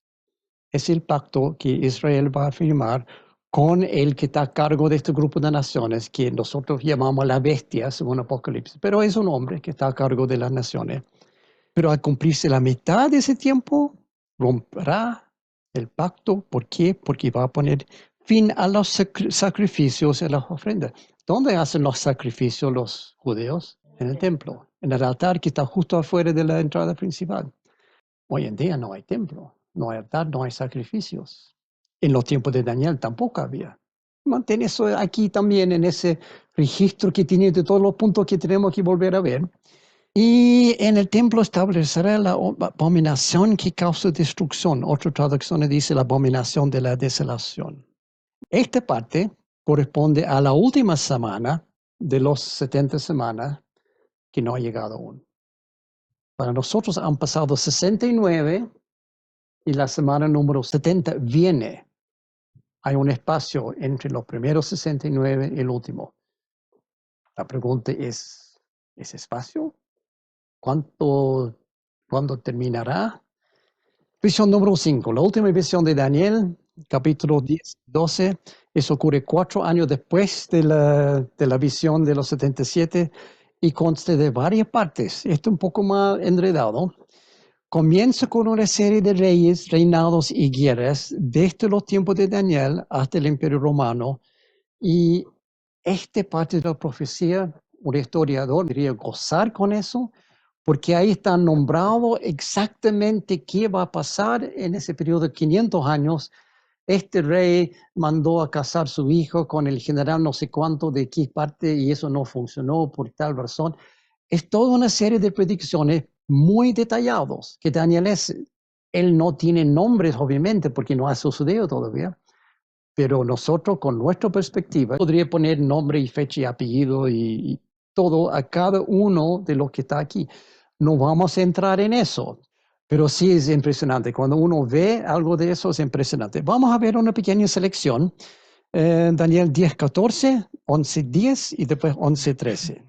Es el pacto que Israel va a firmar con el que está a cargo de este grupo de naciones, que nosotros llamamos la bestia, según Apocalipsis, pero es un hombre que está a cargo de las naciones. Pero al cumplirse la mitad de ese tiempo, romperá el pacto. ¿Por qué? Porque va a poner fin a los sacrificios y las ofrendas. ¿Dónde hacen los sacrificios los judíos? En el templo, en el altar que está justo afuera de la entrada principal. Hoy en día no hay templo, no hay altar, no hay sacrificios. En los tiempos de Daniel tampoco había. Mantén eso aquí también en ese registro que tiene de todos los puntos que tenemos que volver a ver. Y en el templo establecerá la abominación que causa destrucción. Otra traducción dice la abominación de la desolación. Esta parte corresponde a la última semana de los 70 semanas que no ha llegado aún. Para nosotros han pasado 69 y la semana número 70 viene. Hay un espacio entre los primeros 69 y el último. La pregunta es, ¿ese espacio? ¿Cuándo terminará? Visión número 5, la última visión de Daniel, capítulo 10, 12. Eso ocurre 4 años después de la visión de los 77 y consta de varias partes. Esto es un poco más enredado. Comienza con una serie de reyes, reinados y guerras desde los tiempos de Daniel hasta el Imperio Romano. Y esta parte de la profecía, un historiador debería gozar con eso, porque ahí está nombrado exactamente qué va a pasar en ese periodo de 500 años. Este rey mandó a casar su hijo con el general no sé cuánto de qué parte y eso no funcionó por tal razón. Es toda una serie de predicciones muy detallados que Daniel él no tiene nombres obviamente porque no ha sucedido todavía, pero nosotros con nuestra perspectiva podría poner nombre y fecha y apellido y todo a cada uno de los que está aquí. No vamos a entrar en eso, pero sí es impresionante. Cuando uno ve algo de eso es impresionante. Vamos a ver una pequeña selección. Daniel 10:14, 11:10 y después 11:13.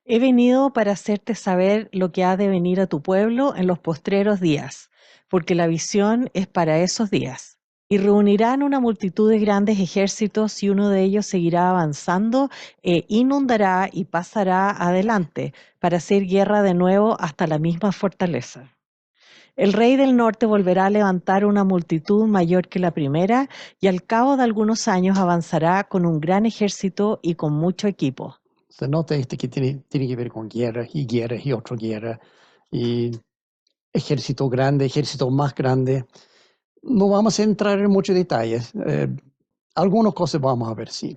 He venido para hacerte saber lo que ha de venir a tu pueblo en los postreros días, porque la visión es para esos días. Y reunirán una multitud de grandes ejércitos y uno de ellos seguirá avanzando e inundará y pasará adelante para hacer guerra de nuevo hasta la misma fortaleza. El rey del norte volverá a levantar una multitud mayor que la primera y al cabo de algunos años avanzará con un gran ejército y con mucho equipo. Se nota que tiene que ver con guerras y otra guerra y ejército grande, ejército más grande. No vamos a entrar en muchos detalles. Algunas cosas vamos a ver, sí.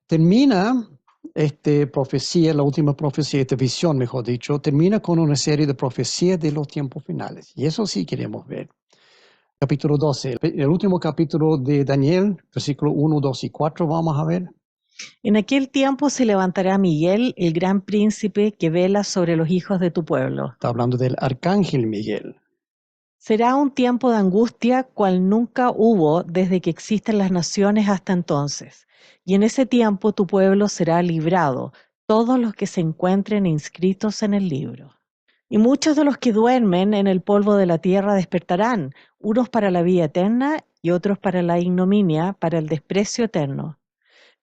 Termina esta profecía, la última profecía, esta visión, mejor dicho, termina con una serie de profecías de los tiempos finales. Y eso sí queremos ver. Capítulo 12, el último capítulo de Daniel, versículo 1, 2 y 4, vamos a ver. En aquel tiempo se levantará Miguel, el gran príncipe que vela sobre los hijos de tu pueblo. Está hablando del arcángel Miguel. Será un tiempo de angustia cual nunca hubo desde que existen las naciones hasta entonces. Y en ese tiempo tu pueblo será librado, todos los que se encuentren inscritos en el libro. Y muchos de los que duermen en el polvo de la tierra despertarán, unos para la vida eterna y otros para la ignominia, para el desprecio eterno.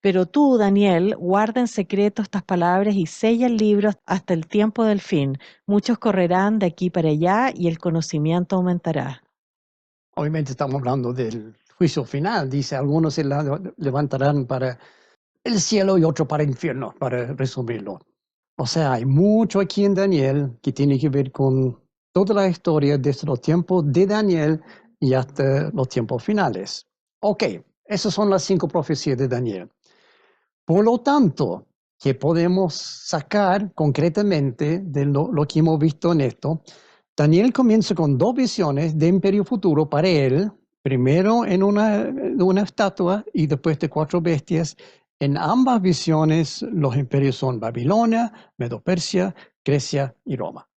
Pero tú, Daniel, guarda en secreto estas palabras y sella el libro hasta el tiempo del fin. Muchos correrán de aquí para allá y el conocimiento aumentará. Obviamente estamos hablando del juicio final. Dice, algunos se levantarán para el cielo y otros para el infierno, para resumirlo. O sea, hay mucho aquí en Daniel que tiene que ver con toda la historia desde los tiempos de Daniel y hasta los tiempos finales. Ok, esas son las 5 profecías de Daniel. Por lo tanto, ¿qué podemos sacar concretamente de lo que hemos visto en esto? Daniel comienza con 2 visiones de imperio futuro para él, primero en una estatua y después de 4 bestias. En ambas visiones los imperios son Babilonia, Medo-Persia, Grecia y Roma.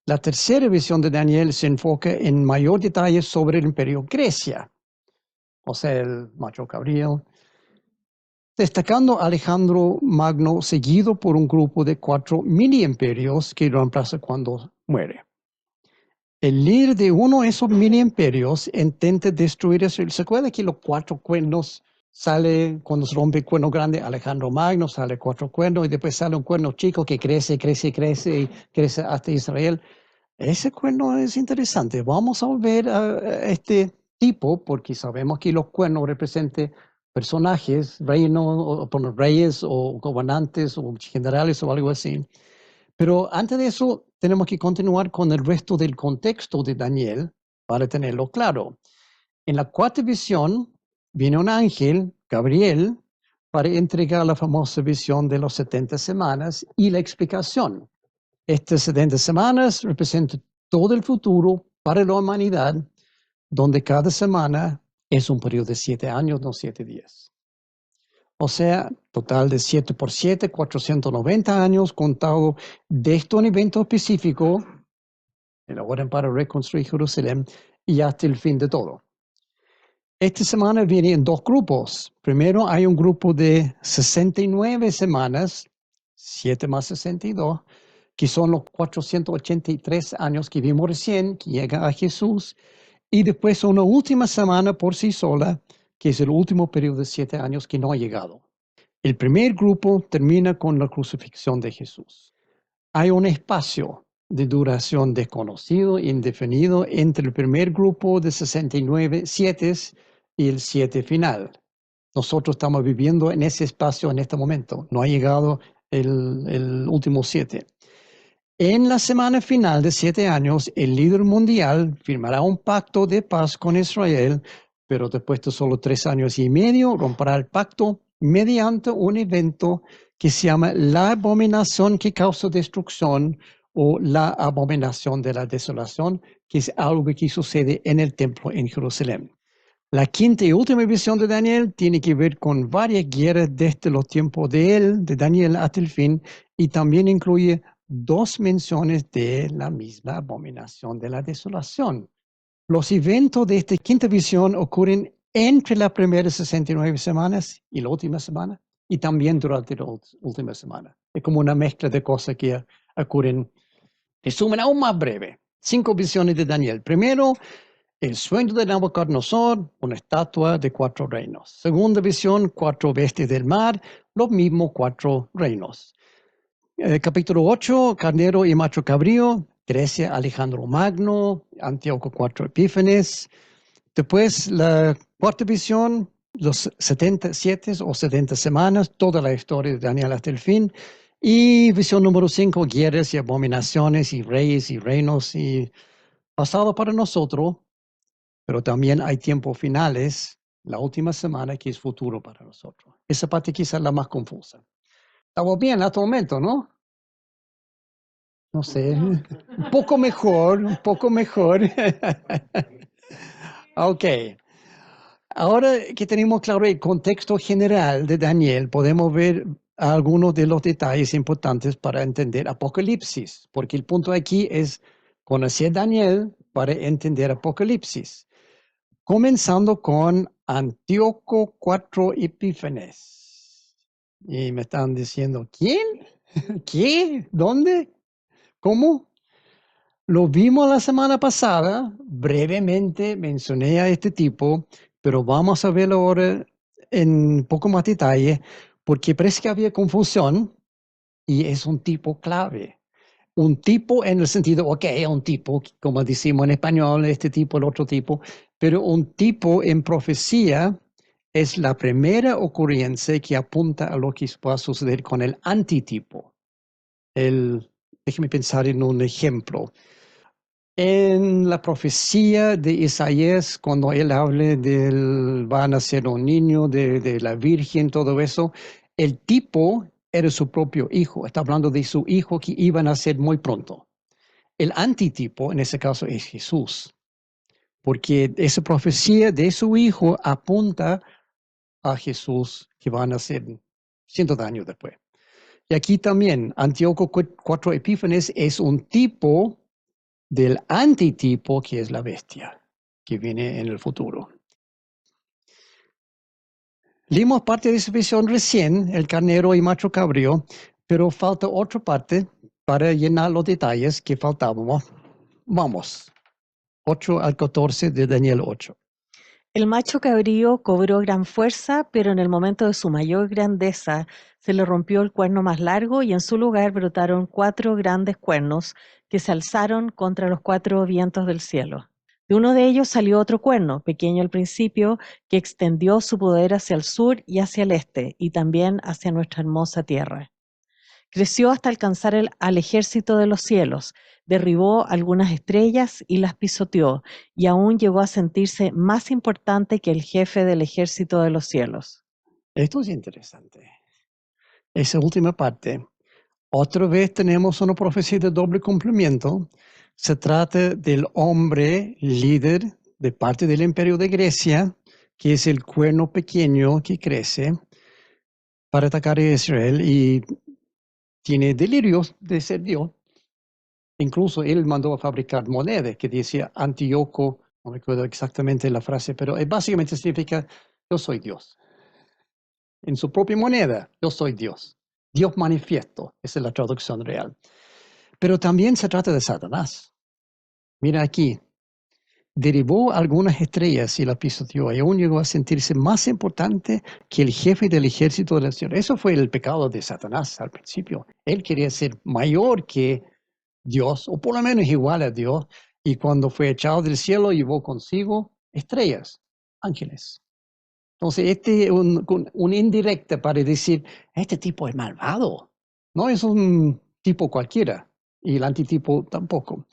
La tercera visión de Daniel se enfoca en mayor detalle sobre el imperio Grecia, o sea, el macho cabrío, destacando Alejandro Magno seguido por un grupo de 4 mini imperios que lo reemplaza cuando muere. El líder de uno de esos mini imperios intenta destruir eso. ¿Se acuerda que los 4 cuernos sale, cuando se rompe el cuerno grande, Alejandro Magno, sale 4 cuernos, y después sale un cuerno chico que crece, crece, crece, y crece hasta Israel. Ese cuerno es interesante. Vamos a ver a este tipo, porque sabemos que los cuernos representan personajes, reinos, reyes o gobernantes o generales o algo así. Pero antes de eso, tenemos que continuar con el resto del contexto de Daniel para tenerlo claro. En la cuarta visión viene un ángel, Gabriel, para entregar la famosa visión de las 70 semanas y la explicación. Estas 70 semanas representan todo el futuro para la humanidad, donde cada semana es un periodo de 7 años, no 7 días. O sea, total de 7 por 7, 490 años contado desde un evento específico, el orden para reconstruir Jerusalén, y hasta el fin de todo. Esta semana viene en 2 grupos. Primero hay un grupo de 69 semanas, 7 más 62, que son los 483 años que vimos recién, que llega a Jesús, y después una última semana por sí sola, que es el último periodo de 7 años que no ha llegado. El primer grupo termina con la crucifixión de Jesús. Hay un espacio de duración desconocido, indefinido, entre el primer grupo de 69 7 y el 7 final. Nosotros estamos viviendo en ese espacio en este momento. No ha llegado el último 7. En la semana final de 7 años, el líder mundial firmará un pacto de paz con Israel, pero después de solo 3 años y medio romperá el pacto mediante un evento que se llama la abominación que causa destrucción o la abominación de la desolación, que es algo que sucede en el templo en Jerusalén. La quinta y última visión de Daniel tiene que ver con varias guerras desde los tiempos de Daniel, hasta el fin, y también incluye 2 menciones de la misma abominación de la desolación. Los eventos de esta quinta visión ocurren entre las primeras 69 semanas y la última semana, y también durante la última semana. Es como una mezcla de cosas que ocurren. Resumen aún más breve. 5 visiones de Daniel. Primero, el sueño de Nabucodonosor, una estatua de 4 reinos. Segunda visión, 4 bestias del mar, los mismos 4 reinos. Capítulo 8, Carnero y Macho Cabrío, Grecia, Alejandro Magno, Antíoco 4 Epífanes. Después, la cuarta visión, los 77 o 70 semanas, toda la historia de Daniel hasta el fin. Y visión número 5, guerras y abominaciones y reyes y reinos y pasado para nosotros, pero también hay tiempos finales, la última semana que es futuro para nosotros. Esa parte quizás es la más confusa. Estamos bien hasta el momento, ¿no? No sé, un poco mejor, un poco mejor. Ok. Ahora que tenemos claro el contexto general de Daniel, podemos ver algunos de los detalles importantes para entender Apocalipsis, porque el punto aquí es conocer Daniel para entender Apocalipsis. Comenzando con Antíoco 4 Epífanes. Y me están diciendo, ¿quién? ¿Qué? ¿Dónde? ¿Cómo? Lo vimos la semana pasada, brevemente mencioné a este tipo, pero vamos a verlo ahora en poco más detalle, porque parece que había confusión y es un tipo clave. Un tipo en el sentido, ok, un tipo, como decimos en español, este tipo, el otro tipo, pero un tipo en profecía es la primera ocurrencia que apunta a lo que va a suceder con el antitipo. Déjeme pensar en un ejemplo. En la profecía de Isaías, cuando él habla va a nacer un niño, de la Virgen, todo eso, el tipo era su propio hijo. Está hablando de su hijo que iba a nacer muy pronto. El antitipo, en ese caso, es Jesús, porque esa profecía de su hijo apunta a Jesús que va a nacer cientos de años después. Y aquí también, Antíoco 4 Epífanes es un tipo del antitipo que es la bestia, que viene en el futuro. Leímos parte de esa visión recién, el carnero y macho cabrío, pero falta otra parte para llenar los detalles que faltábamos. Vamos, 8 al 14 de Daniel 8. El macho cabrío cobró gran fuerza, pero en el momento de su mayor grandeza se le rompió el cuerno más largo y en su lugar brotaron 4 grandes cuernos que se alzaron contra los 4 vientos del cielo. De uno de ellos salió otro cuerno, pequeño al principio, que extendió su poder hacia el sur y hacia el este, y también hacia nuestra hermosa tierra. Creció hasta alcanzar al ejército de los cielos, derribó algunas estrellas y las pisoteó, y aún llegó a sentirse más importante que el jefe del ejército de los cielos. Esto es interesante. Esa última parte. Otra vez tenemos una profecía de doble cumplimiento. Se trata del hombre líder de parte del imperio de Grecia, que es el cuerno pequeño que crece para atacar a Israel y tiene delirios de ser Dios. Incluso él mandó a fabricar monedas que decía Antíoco, no me acuerdo exactamente la frase, pero básicamente significa yo soy Dios. En su propia moneda, yo soy Dios. Dios manifiesto, esa es la traducción real. Pero también se trata de Satanás. Mira aquí, derribó algunas estrellas y las pisoteó y aún llegó a sentirse más importante que el jefe del ejército de la ciudad. Eso fue el pecado de Satanás al principio. Él quería ser mayor que Dios, o por lo menos igual a Dios, y cuando fue echado del cielo llevó consigo estrellas, ángeles. Entonces, este es un indirecta para decir, este tipo es malvado, no es un tipo cualquiera, y el antitipo tampoco.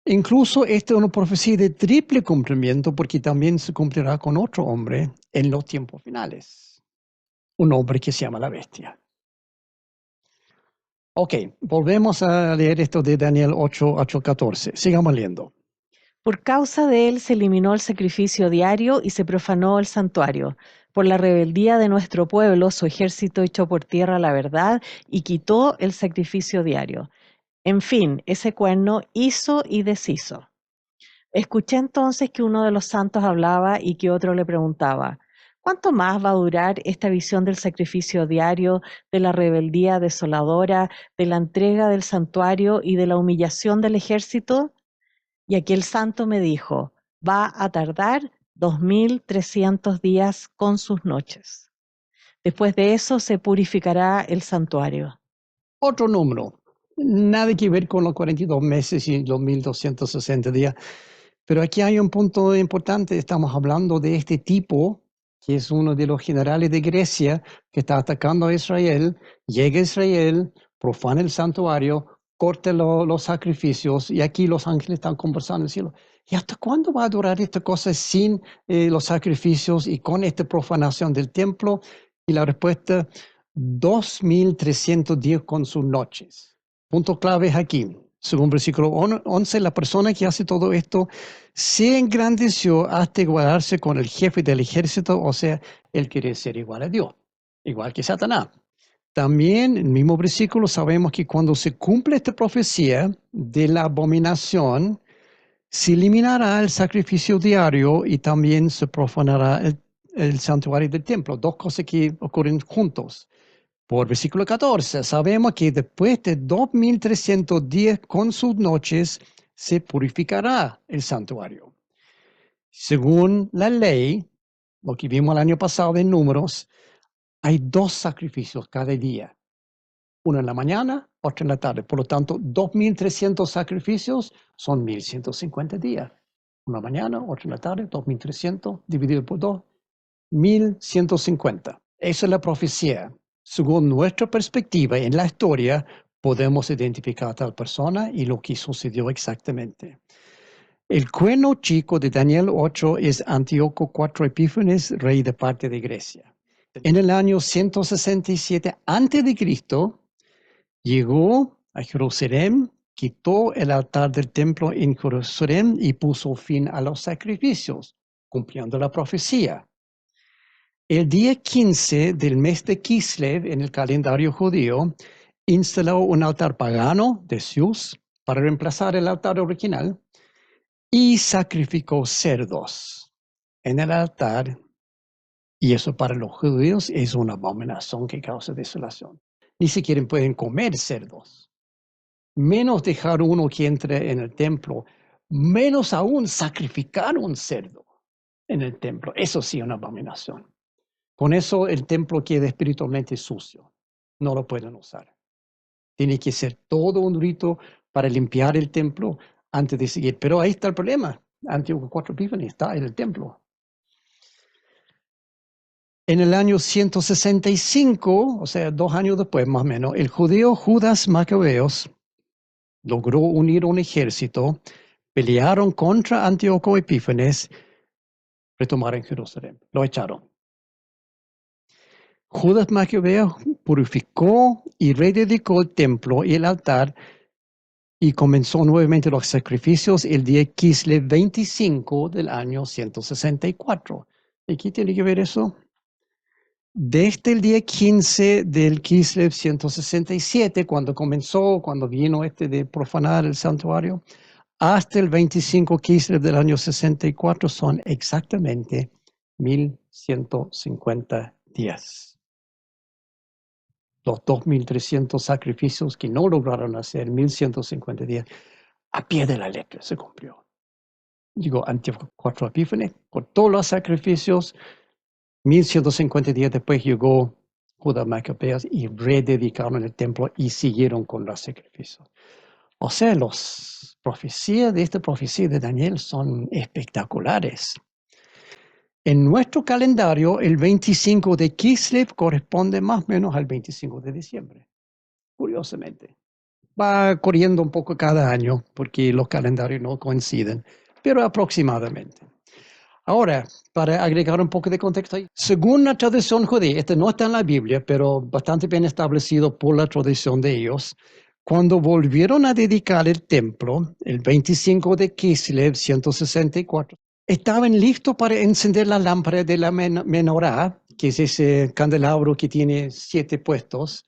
Incluso esta es una profecía de triple cumplimiento porque también se cumplirá con otro hombre en los tiempos finales, un hombre que se llama la bestia. Ok, volvemos a leer esto de Daniel 8:14. Sigamos leyendo. Por causa de él se eliminó el sacrificio diario y se profanó el santuario. Por la rebeldía de nuestro pueblo, su ejército echó por tierra la verdad y quitó el sacrificio diario. En fin, ese cuerno hizo y deshizo. Escuché entonces que uno de los santos hablaba y que otro le preguntaba, ¿cuánto más va a durar esta visión del sacrificio diario, de la rebeldía desoladora, de la entrega del santuario y de la humillación del ejército? Y aquel santo me dijo, va a tardar 2300 días con sus noches. Después de eso se purificará el santuario. Otro número, nada que ver con los 42 meses y los 1260 días, pero aquí hay un punto importante, estamos hablando de este tipo, que es uno de los generales de Grecia, que está atacando a Israel, llega a Israel, profana el santuario, corta los sacrificios, y aquí los ángeles están conversando en el cielo. ¿Y hasta cuándo va a durar esta cosa sin los sacrificios y con esta profanación del templo? Y la respuesta, 2310 con sus noches. Punto clave es aquí. Según versículo 11, la persona que hace todo esto se engrandeció hasta igualarse con el jefe del ejército, o sea, él quiere ser igual a Dios, igual que Satanás. También, en el mismo versículo, sabemos que cuando se cumple esta profecía de la abominación, se eliminará el sacrificio diario y también se profanará el santuario del templo, dos cosas que ocurren juntos. Por versículo 14, sabemos que después de 2310 con sus noches se purificará el santuario. Según la ley, lo que vimos el año pasado en Números, hay 2 sacrificios cada día, uno en la mañana, otro en la tarde. Por lo tanto, 2300 sacrificios son 1150 días. Una mañana, otro en la tarde, 2300 dividido por 2, 1150. Esa es la profecía. Según nuestra perspectiva en la historia, podemos identificar a tal persona y lo que sucedió exactamente. El cuerno chico de Daniel 8 es Antíoco IV Epífanes, rey de parte de Grecia. En el año 167 a.C., llegó a Jerusalén, quitó el altar del templo en Jerusalén y puso fin a los sacrificios, cumpliendo la profecía. El día 15 del mes de Kislev en el calendario judío, instaló un altar pagano de Zeus para reemplazar el altar original y sacrificó cerdos en el altar. Y eso para los judíos es una abominación que causa desolación. Ni siquiera pueden comer cerdos, menos dejar uno que entre en el templo, menos aún sacrificar un cerdo. en el templo. Eso sí, una abominación. Con eso el templo queda espiritualmente sucio. No lo pueden usar. Tiene que ser todo un rito para limpiar el templo antes de seguir. Pero ahí está el problema. Antíoco IV Epífanes está en el templo. En el año 165, o sea, 2 años después más o menos, el judío Judas Macabeos logró unir un ejército, pelearon contra Antíoco Epífanes, retomaron Jerusalén, lo echaron. Judas Macabeo purificó y rededicó el templo y el altar y comenzó nuevamente los sacrificios el día Kislev 25 del año 164. ¿Y qué tiene que ver eso? Desde el día 15 del Kislev 167, cuando vino de profanar el santuario, hasta el 25 Kislev del año 64 son exactamente 1150 días. Los 2300 sacrificios que no lograron hacer, 1150 días, a pie de la letra se cumplió. Llegó Antíoco IV Epífanes con todos los sacrificios. 1150 días después llegó Judas Macabeos y rededicaron el templo y siguieron con los sacrificios. O sea, las profecías de esta profecía de Daniel son espectaculares. En nuestro calendario, el 25 de Kislev corresponde más o menos al 25 de diciembre, curiosamente. Va corriendo un poco cada año porque los calendarios no coinciden, pero aproximadamente. Ahora, para agregar un poco de contexto, según la tradición judía, este no está en la Biblia, pero bastante bien establecido por la tradición de ellos, cuando volvieron a dedicar el templo, el 25 de Kislev 164, estaban listos para encender la lámpara de la menorá, que es ese candelabro que tiene 7 puestos,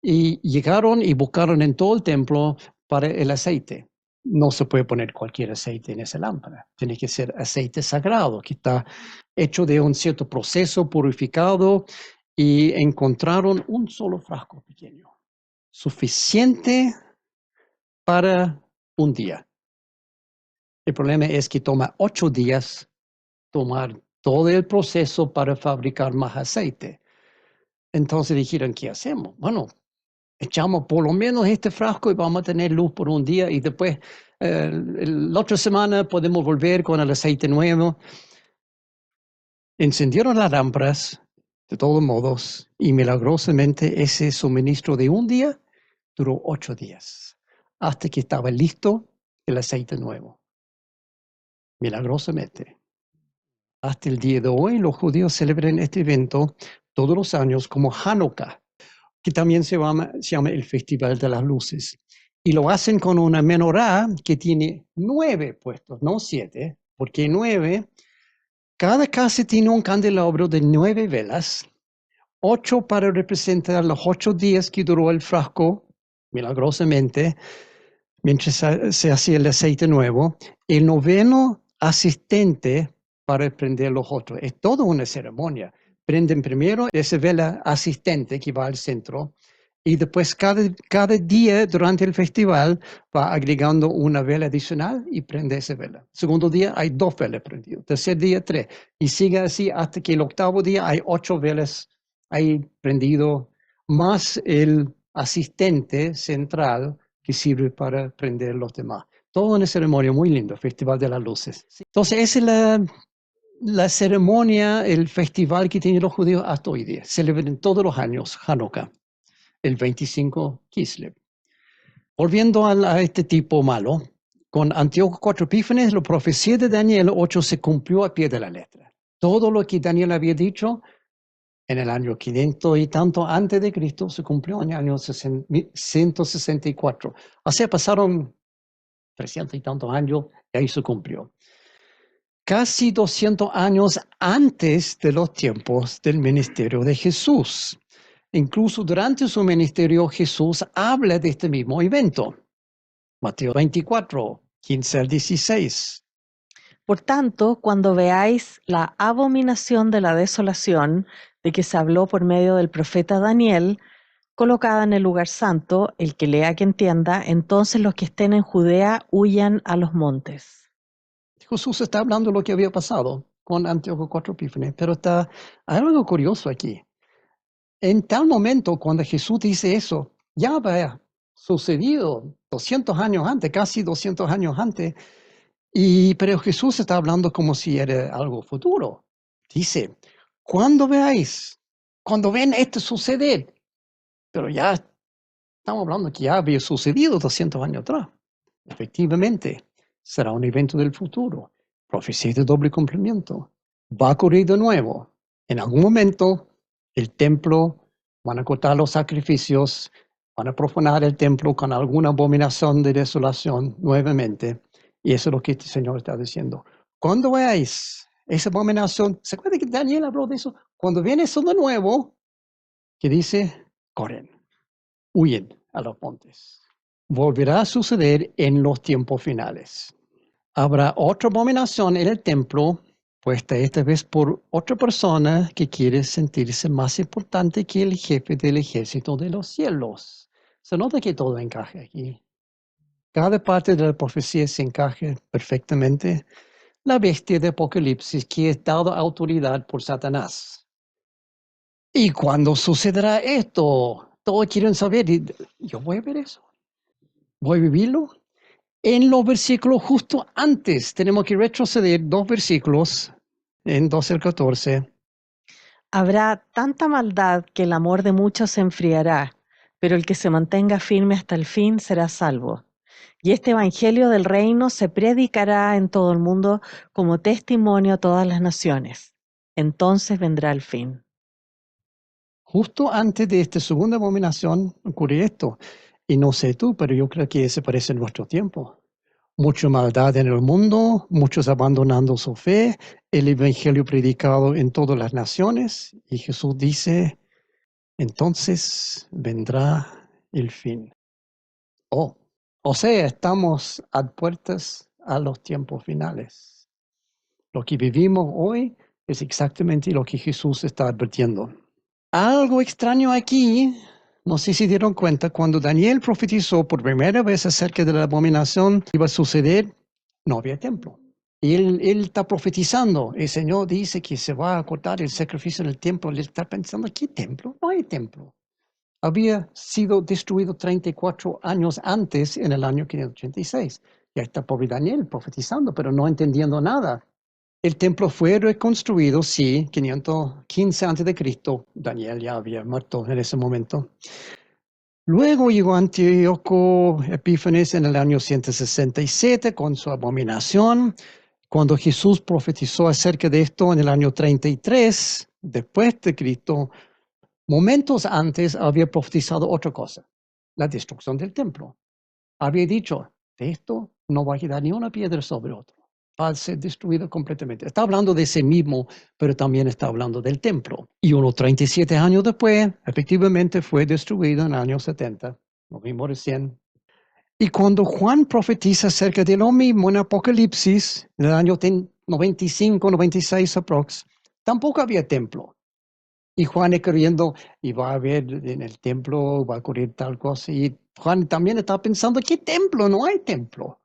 y llegaron y buscaron en todo el templo para el aceite. No se puede poner cualquier aceite en esa lámpara. Tiene que ser aceite sagrado, que está hecho de un cierto proceso purificado, y encontraron un solo frasco pequeño, suficiente para un día. El problema es que toma 8 días tomar todo el proceso para fabricar más aceite. Entonces dijeron, ¿qué hacemos? Bueno, echamos por lo menos este frasco y vamos a tener luz por un día y después la otra semana podemos volver con el aceite nuevo. Encendieron las lámparas de todos modos y milagrosamente ese suministro de un día duró 8 días hasta que estaba listo el aceite nuevo. Milagrosamente. Hasta el día de hoy los judíos celebran este evento todos los años como Hanukkah, que también se llama el Festival de las Luces. Y lo hacen con una menorá que tiene 9 puestos, no 7, porque 9, cada casa tiene un candelabro de 9 velas, 8 para representar los 8 días que duró el frasco, milagrosamente, mientras se hacía el aceite nuevo, el 9º asistente para prender los otros. Es toda una ceremonia. Prenden primero esa vela asistente que va al centro y después cada día durante el festival va agregando una vela adicional y prende esa vela. Segundo día hay 2 velas prendidas, tercer día 3 y sigue así hasta que el 8º día hay 8 velas ahí prendido, más el asistente central que sirve para prender los demás. Toda una ceremonia muy linda, Festival de las Luces. Entonces esa es la ceremonia, el festival que tienen los judíos hasta hoy día. Celebran todos los años Hanukkah, el 25 Kislev. Volviendo a este tipo malo, con Antíoco IV Epífanes, la profecía de Daniel 8 se cumplió a pie de la letra. Todo lo que Daniel había dicho en el año 500 y tanto antes de Cristo se cumplió en el año 164. O sea, pasaron 300 y tantos años y ahí se cumplió. Casi 200 años antes de los tiempos del ministerio de Jesús. Incluso durante su ministerio, Jesús habla de este mismo evento. Mateo 24, 15 al 16. Por tanto, cuando veáis la abominación de la desolación de que se habló por medio del profeta Daniel, colocada en el lugar santo, el que lea que entienda, entonces los que estén en Judea huyan a los montes. Jesús está hablando de lo que había pasado. con Antíoco IV Epífanes, pero hay algo curioso aquí. En tal momento, cuando Jesús dice eso, ya había sucedido 200 años antes, casi 200 años antes, pero Jesús está hablando como si era algo futuro. Dice, cuando ven esto suceder, pero ya estamos hablando que ya había sucedido 200 años atrás. Efectivamente, será un evento del futuro, profecía de doble cumplimiento. Va a ocurrir de nuevo. En algún momento, el templo, van a cortar los sacrificios, van a profanar el templo con alguna abominación de desolación nuevamente. Y eso es lo que este Señor está diciendo. Cuando veáis esa abominación, ¿se acuerdan que Daniel habló de eso? Cuando viene eso de nuevo, que dice, corren, huyen a los montes. Volverá a suceder en los tiempos finales. Habrá otra abominación en el templo, puesta esta vez por otra persona que quiere sentirse más importante que el jefe del ejército de los cielos. Se nota que todo encaja aquí. Cada parte de la profecía se encaja perfectamente. La bestia de Apocalipsis que es dada autoridad por Satanás. ¿Y cuándo sucederá esto? Todos quieren saber. Y yo voy a ver eso. Voy a vivirlo. En los versículos justo antes, tenemos que retroceder 2 versículos, en 12 al 14. Habrá tanta maldad que el amor de muchos se enfriará, pero el que se mantenga firme hasta el fin será salvo. Y este evangelio del reino se predicará en todo el mundo como testimonio a todas las naciones. Entonces vendrá el fin. Justo antes de esta segunda abominación ocurre esto. Y no sé tú, pero yo creo que se parece en nuestro tiempo. Mucha maldad en el mundo, muchos abandonando su fe, el evangelio predicado en todas las naciones. Y Jesús dice, entonces vendrá el fin. O sea, estamos a puertas a los tiempos finales. Lo que vivimos hoy es exactamente lo que Jesús está advirtiendo. Algo extraño aquí, no sé si dieron cuenta, cuando Daniel profetizó por primera vez acerca de la abominación que iba a suceder, no había templo. Y él está profetizando, el Señor dice que se va a cortar el sacrificio en el templo, él está pensando, ¿qué templo? No hay templo. Había sido destruido 34 años antes, en el año 586. Ya está pobre Daniel profetizando, pero no entendiendo nada. El templo fue reconstruido, sí, 515 a.C. Daniel ya había muerto en ese momento. Luego llegó Antíoco Epífanes en el año 167 con su abominación. Cuando Jesús profetizó acerca de esto en el año 33 después de Cristo, momentos antes había profetizado otra cosa, la destrucción del templo. Había dicho, de esto no va a quedar ni una piedra sobre otro, va a ser destruido completamente. Está hablando de sí mismo, pero también está hablando del templo. Y unos 37 años después, efectivamente fue destruido en el año 70, lo mismo recién. Y cuando Juan profetiza acerca de lo mismo en Apocalipsis, en el año 95, 96 aprox, tampoco había templo. Y Juan escribiendo, y va a haber en el templo, va a ocurrir tal cosa. Y Juan también está pensando, ¿qué templo? No hay templo.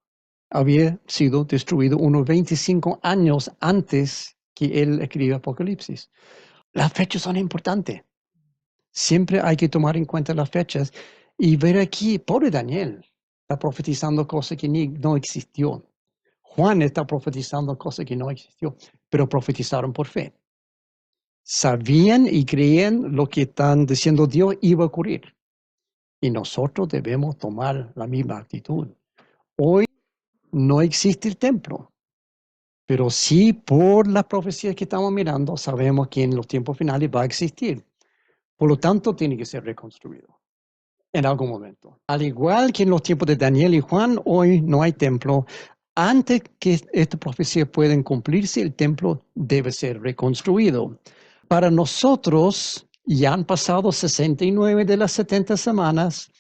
Había sido destruido unos 25 años antes que él escribió Apocalipsis. Las fechas son importantes. Siempre hay que tomar en cuenta las fechas y ver aquí, pobre Daniel, está profetizando cosas que no existió. Juan está profetizando cosas que no existió, pero profetizaron por fe. Sabían y creían lo que están diciendo Dios iba a ocurrir. Y nosotros debemos tomar la misma actitud. Hoy no existe el templo, pero sí por las profecías que estamos mirando, sabemos que en los tiempos finales va a existir. Por lo tanto, tiene que ser reconstruido en algún momento. Al igual que en los tiempos de Daniel y Juan, hoy no hay templo. Antes que esta profecía pueda cumplirse, el templo debe ser reconstruido. Para nosotros, ya han pasado 69 de las 70 semanas,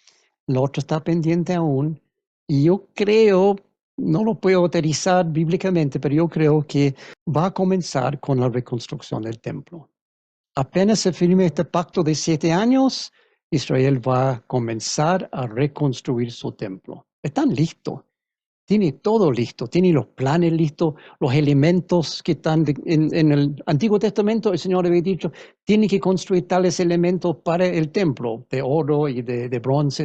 lo otro está pendiente aún, y yo creo, no lo puedo autorizar bíblicamente, pero yo creo que va a comenzar con la reconstrucción del templo. Apenas se firme este pacto de 7 años, Israel va a comenzar a reconstruir su templo. Están listos. tiene todo listo, tiene los planes listos, los elementos que están en el Antiguo Testamento. El Señor había dicho, tiene que construir tales elementos para el templo, de oro y de bronce,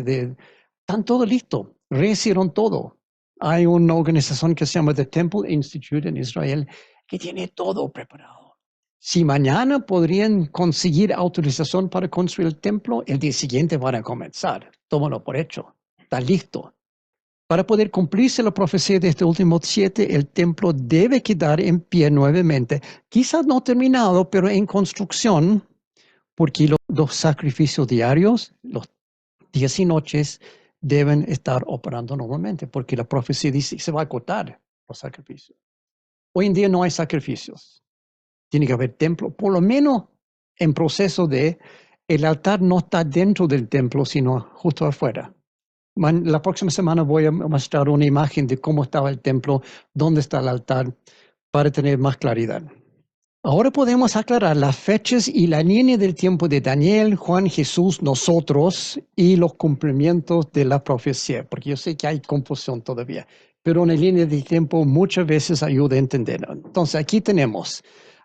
están todo listo, rehicieron todo. Hay una organización que se llama The Temple Institute en Israel que tiene todo preparado. Si mañana podrían conseguir autorización para construir el templo, el día siguiente van a comenzar. Tómalo por hecho, está listo. Para poder cumplirse la profecía de estos últimos 7, el templo debe quedar en pie nuevamente, quizás no terminado, pero en construcción, porque los sacrificios diarios, los días y noches, deben estar operando normalmente, porque la profecía dice que se va a agotar los sacrificios. Hoy en día no hay sacrificios. Tiene que haber templo, por lo menos en proceso de, el altar no está dentro del templo, sino justo afuera. La próxima semana voy a mostrar una imagen de cómo estaba el templo, dónde está el altar, para tener más claridad. Ahora podemos aclarar las fechas y la línea del tiempo de Daniel, Juan, Jesús, nosotros y los cumplimientos de la profecía, porque yo sé que hay confusión todavía, pero una línea de tiempo muchas veces ayuda a entenderlo. Entonces aquí tenemos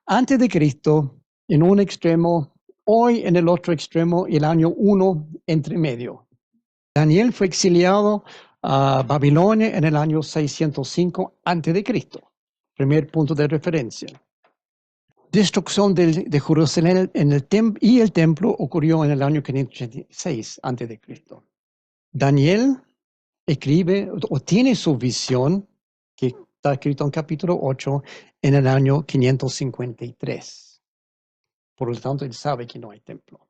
antes de Cristo en un extremo, hoy en el otro extremo y el año 1 entre medio. Daniel fue exiliado a Babilonia en el año 605 a.C. Primer punto de referencia. Destrucción de Jerusalén y el templo ocurrió en el año 586 a.C. Daniel escribe o tiene su visión, que está escrito en capítulo 8, en el año 553. Por lo tanto, él sabe que no hay templo.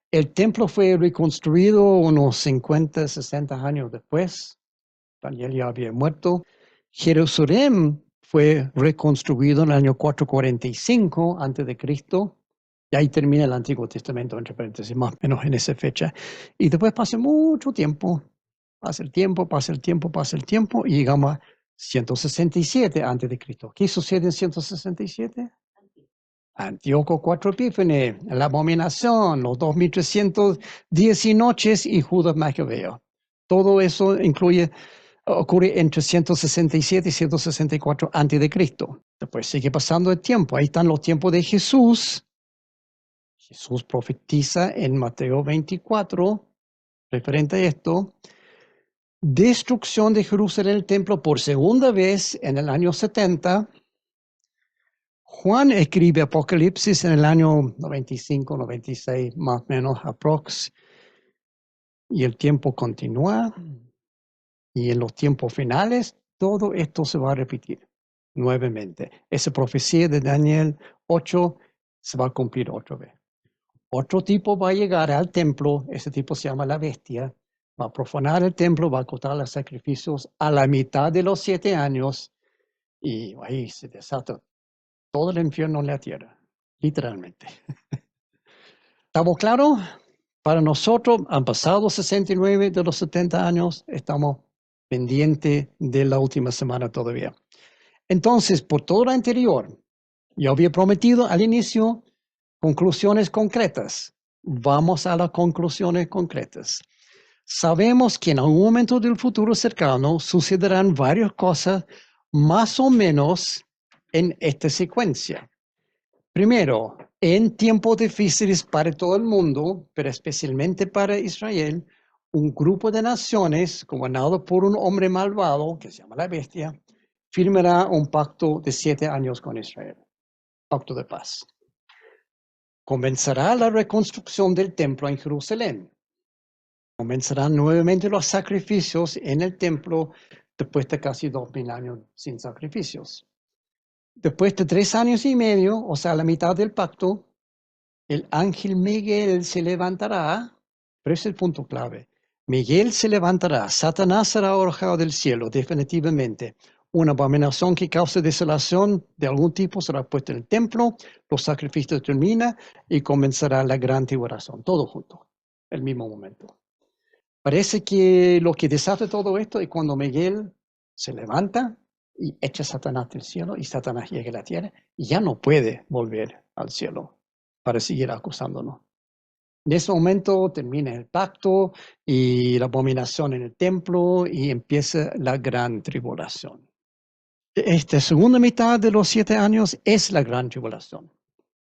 El templo fue reconstruido unos 50, 60 años después. Daniel ya había muerto. Jerusalén fue reconstruido en el año 445 a.C. Y ahí termina el Antiguo Testamento, entre paréntesis, más o menos en esa fecha. Y después pasa mucho tiempo, pasa el tiempo, y llegamos a 167 a.C. ¿Qué sucede en 167? Antíoco IV Epífanes, la abominación, los 2310 y noches y Judas Macabeo. Todo eso ocurre entre 167 y 164 a.C. Después sigue pasando el tiempo. Ahí están los tiempos de Jesús. Jesús profetiza en Mateo 24, referente a esto. Destrucción de Jerusalén, el templo, por segunda vez en el año 70. Juan escribe Apocalipsis en el año 95, 96, más o menos, aprox. Y el tiempo continúa. Y en los tiempos finales, todo esto se va a repetir nuevamente. Esa profecía de Daniel 8 se va a cumplir otra vez. Otro tipo va a llegar al templo, ese tipo se llama la bestia, va a profanar el templo, va a cortar los sacrificios a la mitad de los 7 años y ahí se desata todo el infierno en la tierra, literalmente. ¿Estamos claros? Para nosotros han pasado 69 de los 70 años, estamos pendientes de la última semana todavía. Entonces, por todo lo anterior, yo había prometido al inicio conclusiones concretas. Vamos a las conclusiones concretas. Sabemos que en algún momento del futuro cercano sucederán varias cosas más o menos en esta secuencia. Primero, en tiempos difíciles para todo el mundo, pero especialmente para Israel, un grupo de naciones, gobernado por un hombre malvado, que se llama la bestia, firmará un pacto de 7 años con Israel, pacto de paz. Comenzará la reconstrucción del templo en Jerusalén. Comenzarán nuevamente los sacrificios en el templo después de casi 2000 años sin sacrificios. Después de 3 años y medio, o sea, la mitad del pacto, el ángel Miguel se levantará, pero es el punto clave. Miguel se levantará, Satanás será arrojado del cielo, definitivamente. Una abominación que cause desolación de algún tipo será puesta en el templo, los sacrificios terminan y comenzará la gran tribulación, todo junto, el mismo momento. Parece que lo que desata todo esto es cuando Miguel se levanta y echa a Satanás del cielo y Satanás llega a la tierra y ya no puede volver al cielo para seguir acusándonos. En ese momento termina el pacto y la abominación en el templo y empieza la gran tribulación. Esta segunda mitad de los 7 años es la gran tribulación.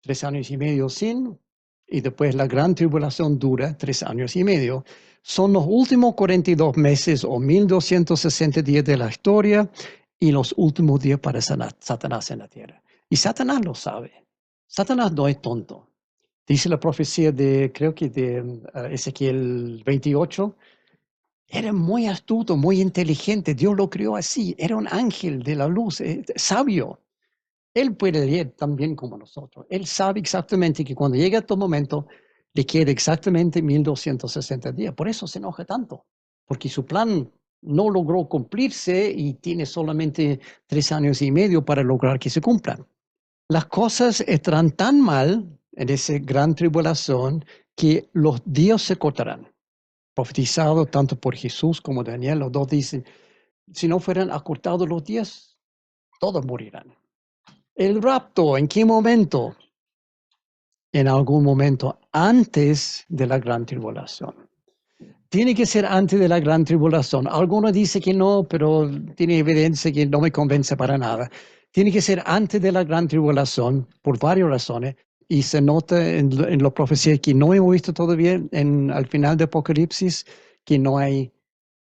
3 años y medio sin, y después la gran tribulación dura 3 años y medio. Son los últimos 42 meses o 1260 días de la historia y los últimos días para Satanás en la tierra. Y Satanás lo sabe. Satanás no es tonto. Dice la profecía de, creo que de Ezequiel 28, era muy astuto, muy inteligente. Dios lo creó así. Era un ángel de la luz, sabio. Él puede leer tan bien como nosotros. Él sabe exactamente que cuando llega todo momento, le queda exactamente 1260 días. Por eso se enoja tanto, porque su plan no logró cumplirse y tiene solamente 3 años y medio para lograr que se cumplan. Las cosas estarán tan mal en esa gran tribulación que los días se cortarán. Profetizado tanto por Jesús como Daniel, los dos dicen, si no fueran acortados los días, todos morirán. El rapto, ¿en qué momento? En algún momento antes de la gran tribulación. Tiene que ser antes de la gran tribulación. Algunos dicen que no, pero tiene evidencia que no me convence para nada. Tiene que ser antes de la gran tribulación por varias razones. Y se nota en la profecía que no hemos visto todavía al final de Apocalipsis que no hay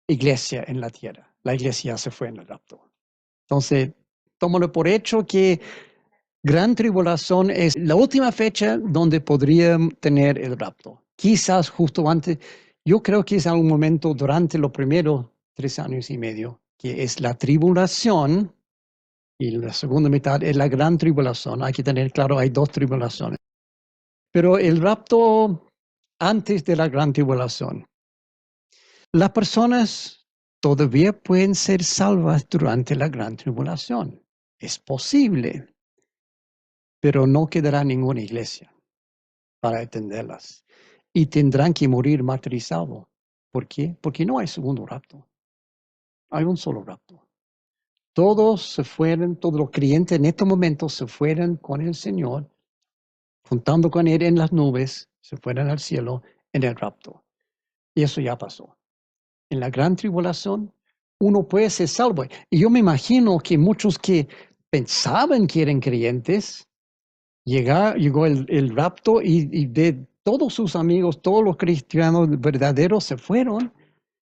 iglesia en la tierra. La iglesia ya se fue en el rapto. Entonces, tómalo por hecho que gran tribulación es la última fecha donde podría tener el rapto. Quizás justo antes, yo creo que es algún momento durante los primeros 3 años y medio, que es la tribulación, y la segunda mitad es la gran tribulación. Hay que tener claro, hay 2 tribulaciones. Pero el rapto antes de la gran tribulación. Las personas todavía pueden ser salvas durante la gran tribulación. Es posible, pero no quedará ninguna iglesia para atenderlas. Y tendrán que morir martirizados. ¿Por qué? Porque no hay segundo rapto. Hay un solo rapto. Todos se fueron, todos los creyentes en estos momentos se fueron con el Señor, juntando con Él en las nubes, se fueron al cielo en el rapto. Y eso ya pasó. En la gran tribulación, uno puede ser salvo. Y yo me imagino que muchos que pensaban que eran creyentes, llegó el rapto y de todos sus amigos, todos los cristianos verdaderos se fueron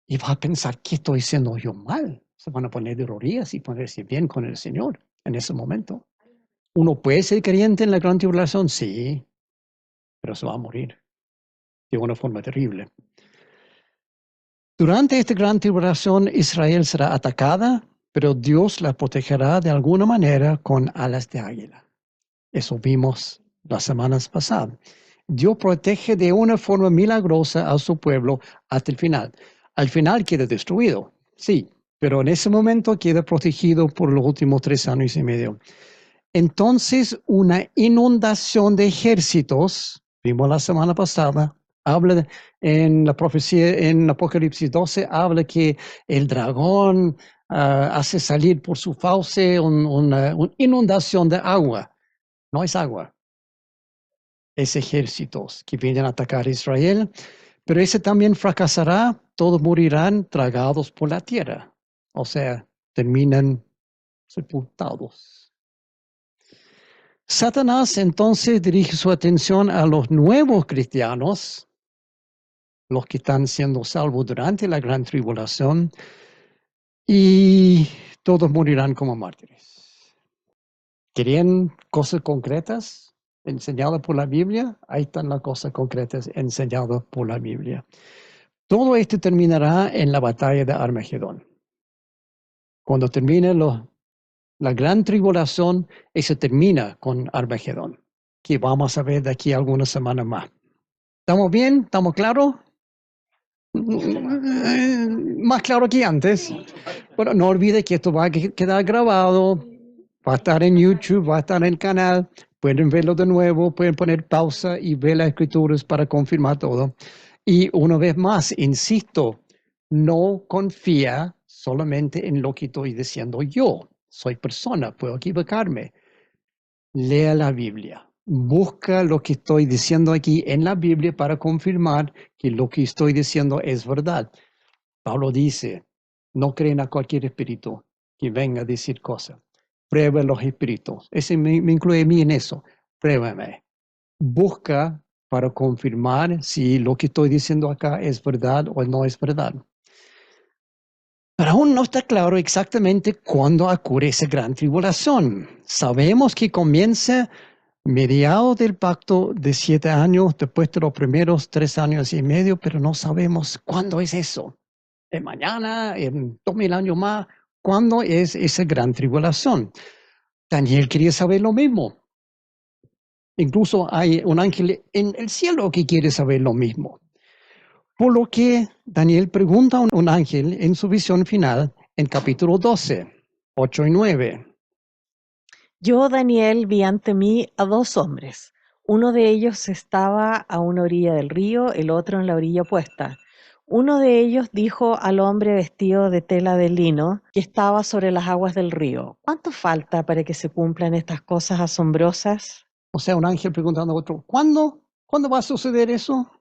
y va a pensar, ¿qué estoy haciendo yo mal? Se van a poner de rodillas y ponerse bien con el Señor en ese momento. ¿Uno puede ser creyente en la gran tribulación? Sí, pero se va a morir de una forma terrible. Durante esta gran tribulación, Israel será atacada, pero Dios la protegerá de alguna manera con alas de águila. Eso vimos las semanas pasadas. Dios protege de una forma milagrosa a su pueblo hasta el final. Al final queda destruido, sí, pero en ese momento queda protegido por los últimos 3 años y medio. Entonces, una inundación de ejércitos, vimos la semana pasada, en la profecía, en Apocalipsis 12, habla que el dragón hace salir por su fauce una inundación de agua. No es agua, es ejércitos que vienen a atacar a Israel, pero ese también fracasará, todos morirán tragados por la tierra, o sea, terminan sepultados. Satanás entonces dirige su atención a los nuevos cristianos, los que están siendo salvos durante la gran tribulación, y todos morirán como mártires. ¿Querían cosas concretas enseñadas por la Biblia? Ahí están las cosas concretas enseñadas por la Biblia. Todo esto terminará en la batalla de Armagedón. Cuando termine la gran tribulación, eso termina con Armagedón, que vamos a ver de aquí a algunas semanas más. ¿Estamos bien? ¿Estamos claros? Más claro que antes. Bueno, no olvide que esto va a quedar grabado, va a estar en YouTube, va a estar en el canal. Pueden verlo de nuevo, pueden poner pausa y ver las escrituras para confirmar todo. Y una vez más, insisto, no confía solamente en lo que estoy diciendo yo. Soy persona, puedo equivocarme. Lea la Biblia. busca lo que estoy diciendo aquí en la Biblia para confirmar que lo que estoy diciendo es verdad. Pablo dice, no creen a cualquier espíritu que venga a decir cosas. Prueba los espíritus. Ese me incluye a mí en eso. Pruébame. Busca para confirmar si lo que estoy diciendo acá es verdad o no es verdad. Pero aún no está claro exactamente cuándo ocurre esa gran tribulación. Sabemos que comienza mediados del pacto de 7 años, después de los primeros 3 años y medio, pero no sabemos cuándo es eso. ¿En mañana? ¿En 2000 años más? ¿Cuándo es esa gran tribulación? Daniel quería saber lo mismo. Incluso hay un ángel en el cielo que quiere saber lo mismo. Por lo que Daniel pregunta a un ángel en su visión final en capítulo 12, 8 y 9. Yo, Daniel, vi ante mí a dos hombres. Uno de ellos estaba a una orilla del río, el otro en la orilla opuesta. Uno de ellos dijo al hombre vestido de tela de lino que estaba sobre las aguas del río: ¿Cuánto falta para que se cumplan estas cosas asombrosas? O sea, un ángel preguntando a otro, ¿cuándo? ¿Cuándo va a suceder eso?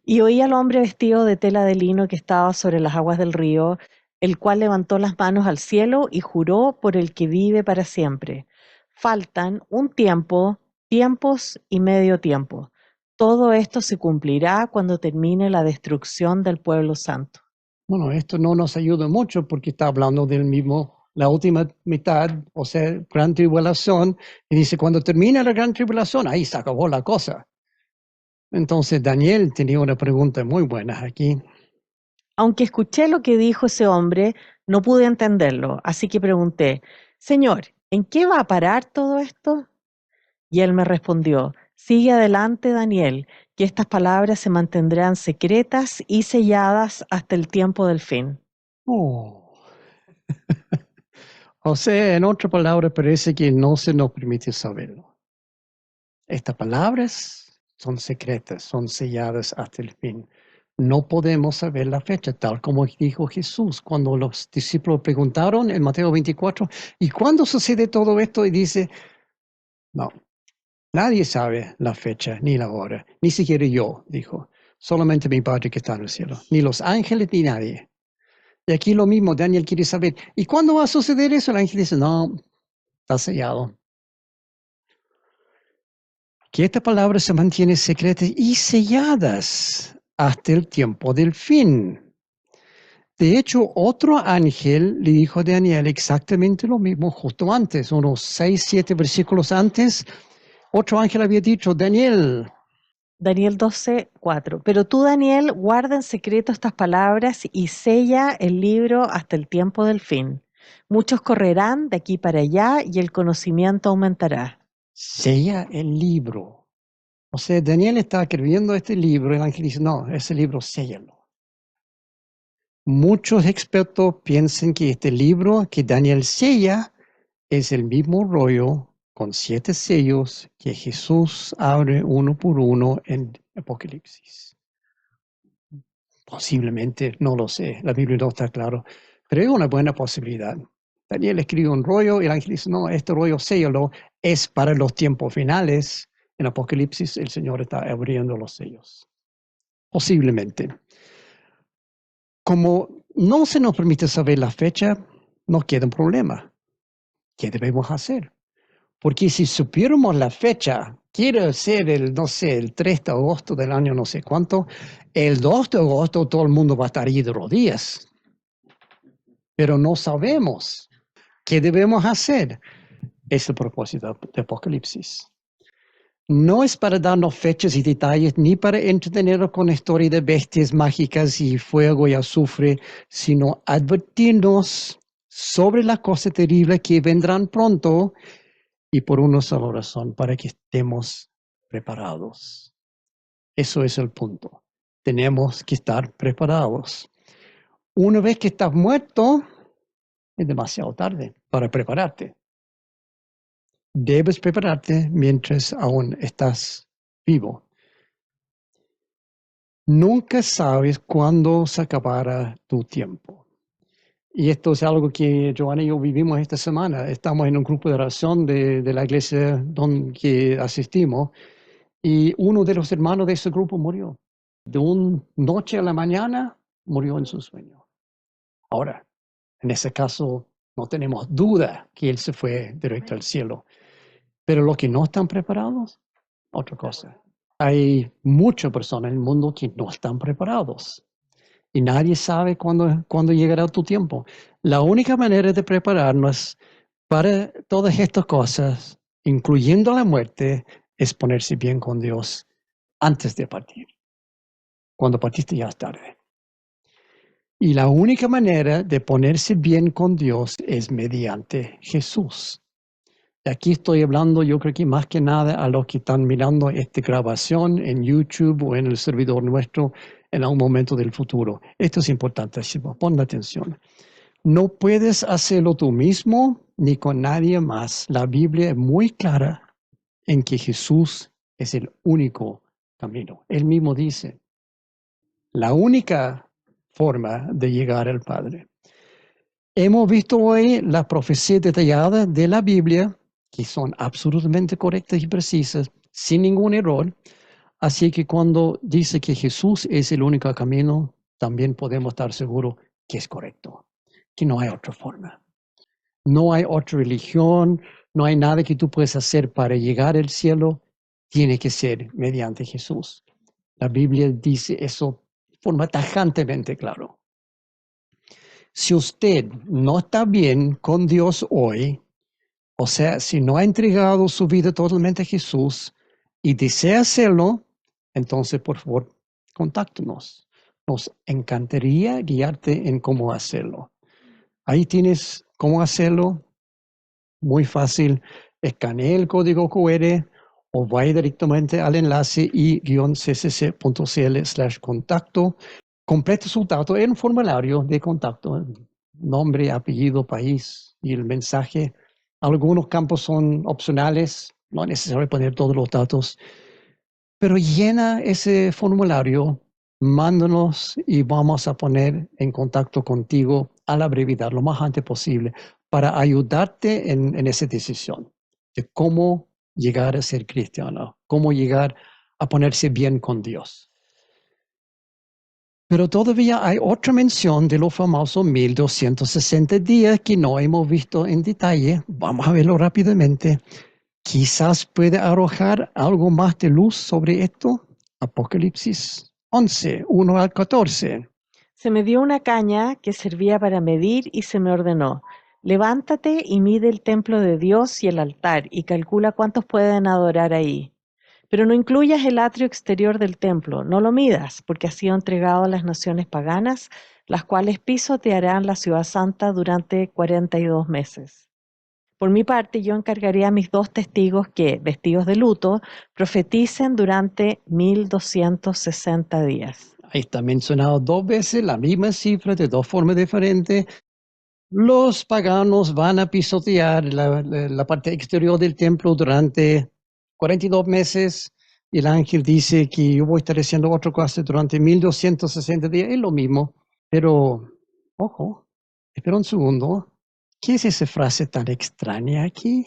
Y oí al hombre vestido de tela de lino que estaba sobre las aguas del río, el cual levantó las manos al cielo y juró por el que vive para siempre: faltan un tiempo, tiempos y medio tiempo. Todo esto se cumplirá cuando termine la destrucción del pueblo santo. Bueno, esto no nos ayuda mucho porque está hablando del mismo, la última mitad, o sea, gran tribulación, y dice, cuando termine la gran tribulación, ahí se acabó la cosa. Entonces Daniel tenía una pregunta muy buena aquí. Aunque escuché lo que dijo ese hombre, no pude entenderlo, así que pregunté: Señor, ¿en qué va a parar todo esto? Y él me respondió: sigue adelante, Daniel, que estas palabras se mantendrán secretas y selladas hasta el tiempo del fin. Oh. O sea, en otra palabra, parece que no se nos permite saberlo. Estas palabras son secretas, son selladas hasta el fin. No podemos saber la fecha, tal como dijo Jesús cuando los discípulos preguntaron en Mateo 24, ¿y cuándo sucede todo esto? Y dice, no, nadie sabe la fecha ni la hora, ni siquiera yo, dijo, solamente mi Padre que está en el cielo, ni los ángeles ni nadie. Y aquí lo mismo, Daniel quiere saber, ¿y cuándo va a suceder eso? El ángel dice, no, está sellado. Que estas palabras se mantienen secretas y selladas hasta el tiempo del fin. De hecho, otro ángel le dijo a Daniel exactamente lo mismo justo antes, unos 6, 7 versículos antes. Otro ángel había dicho, Daniel, Daniel 12:4. Pero tú, Daniel, guarda en secreto estas palabras y sella el libro hasta el tiempo del fin. Muchos correrán de aquí para allá y el conocimiento aumentará. sella el libro. O sea, Daniel está escribiendo este libro y el ángel dice, no, ese libro séllalo. Muchos expertos piensan que este libro que Daniel sella es el mismo rollo con 7 sellos que Jesús abre uno por uno en Apocalipsis. Posiblemente, no lo sé, la Biblia no está claro, pero es una buena posibilidad. Daniel escribe un rollo y el ángel dice, no, este rollo séllalo, es para los tiempos finales. En Apocalipsis el Señor está abriendo los sellos. Posiblemente. Como no se nos permite saber la fecha, nos queda un problema. ¿Qué debemos hacer? Porque si supiéramos la fecha, quiere ser el, no sé, el 3 de agosto del año no sé cuánto, el 2 de agosto todo el mundo va a estar ahí de rodillas. Pero no sabemos. ¿Qué debemos hacer? Es el propósito de Apocalipsis. No es para darnos fechas y detalles, ni para entretenernos con historias de bestias mágicas y fuego y azufre, sino advertirnos sobre las cosas terribles que vendrán pronto y por una sola razón, para que estemos preparados. Eso es el punto. Tenemos que estar preparados. Una vez que estás muerto, es demasiado tarde para prepararte. Debes prepararte mientras aún estás vivo. Nunca sabes cuándo se acabará tu tiempo. Y esto es algo que Joana y yo vivimos esta semana. Estamos en un grupo de oración de la iglesia donde asistimos y uno de los hermanos de ese grupo murió. De una noche a la mañana murió en su sueño. Ahora, en ese caso, no tenemos duda que él se fue directo al cielo. Pero los que no están preparados, otra cosa. Hay muchas personas en el mundo que no están preparados. Y nadie sabe cuándo llegará tu tiempo. La única manera de prepararnos para todas estas cosas, incluyendo la muerte, es ponerse bien con Dios antes de partir. Cuando partiste ya es tarde. Y la única manera de ponerse bien con Dios es mediante Jesús. Aquí estoy hablando, yo creo que más que nada a los que están mirando esta grabación en YouTube o en el servidor nuestro en algún momento del futuro. Esto es importantísimo, pon atención. No puedes hacerlo tú mismo ni con nadie más. La Biblia es muy clara en que Jesús es el único camino. Él mismo dice, la única forma de llegar al Padre. Hemos visto hoy las profecías detalladas de la Biblia, que son absolutamente correctas y precisas, sin ningún error. Así que cuando dice que Jesús es el único camino, también podemos estar seguros que es correcto, que no hay otra forma. No hay otra religión, no hay nada que tú puedas hacer para llegar al cielo, tiene que ser mediante Jesús. La Biblia dice eso de forma tajantemente claro. Si usted no está bien con Dios hoy, o sea, si no ha entregado su vida totalmente a Jesús y desea hacerlo, entonces por favor, contáctenos. Nos encantaría guiarte en cómo hacerlo. Ahí tienes cómo hacerlo. Muy fácil. Escanea el código QR o vaya directamente al enlace i-ccc.cl/contacto. Complete su dato en un formulario de contacto, nombre, apellido, país y el mensaje. Algunos campos son opcionales, no es necesario poner todos los datos, pero llena ese formulario, mándanos y vamos a poner en contacto contigo a la brevedad, lo más antes posible, para ayudarte en esa decisión de cómo llegar a ser cristiano, cómo llegar a ponerse bien con Dios. Pero todavía hay otra mención de los famosos 1260 días que no hemos visto en detalle. Vamos a verlo rápidamente. Quizás puede arrojar algo más de luz sobre esto. Apocalipsis 11, 1 al 14. Se me dio una caña que servía para medir y se me ordenó: levántate y mide el templo de Dios y el altar y calcula cuántos pueden adorar ahí. Pero no incluyas el atrio exterior del templo, no lo midas, porque ha sido entregado a las naciones paganas, las cuales pisotearán la ciudad santa durante 42 meses. Por mi parte, yo encargaré a mis 2 testigos que, vestidos de luto, profeticen durante 1260 días. Ahí está mencionado 2 veces la misma cifra de 2 formas diferentes. Los paganos van a pisotear la parte exterior del templo durante 42 meses. Y el ángel dice que yo voy a estar haciendo otra cosa durante 1260 días. Es lo mismo. Pero, ojo, espera un segundo. ¿Qué es esa frase tan extraña aquí?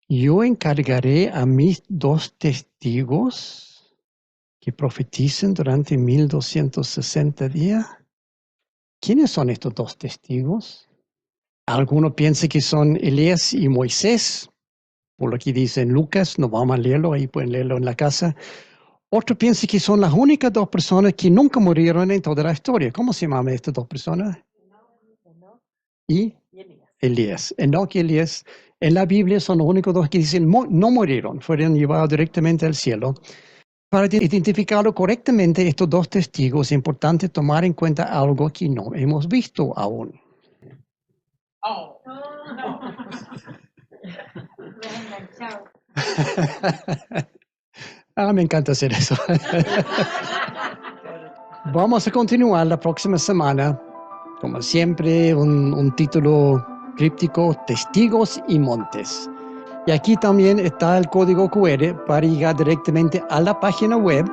Yo encargaré a mis 2 testigos que profeticen durante 1260 días. ¿Quiénes son estos 2 testigos? Algunos piensan que son Elías y Moisés, por lo que dice en Lucas, no vamos a leerlo, ahí pueden leerlo en la casa. Otros piensan que son las únicas 2 personas que nunca murieron en toda la historia. ¿Cómo se llaman estas 2 personas? Y Elías. Enoc y Elías. En la Biblia son los únicos 2 que dicen no murieron, fueron llevados directamente al cielo. Para identificarlo correctamente, estos 2 testigos, es importante tomar en cuenta algo que no hemos visto aún. Oh. Enganchado. Me encanta hacer eso. Vamos a continuar la próxima semana. Como siempre, un título críptico: Testigos y Montes. Y aquí también está el código QR para llegar directamente a la página web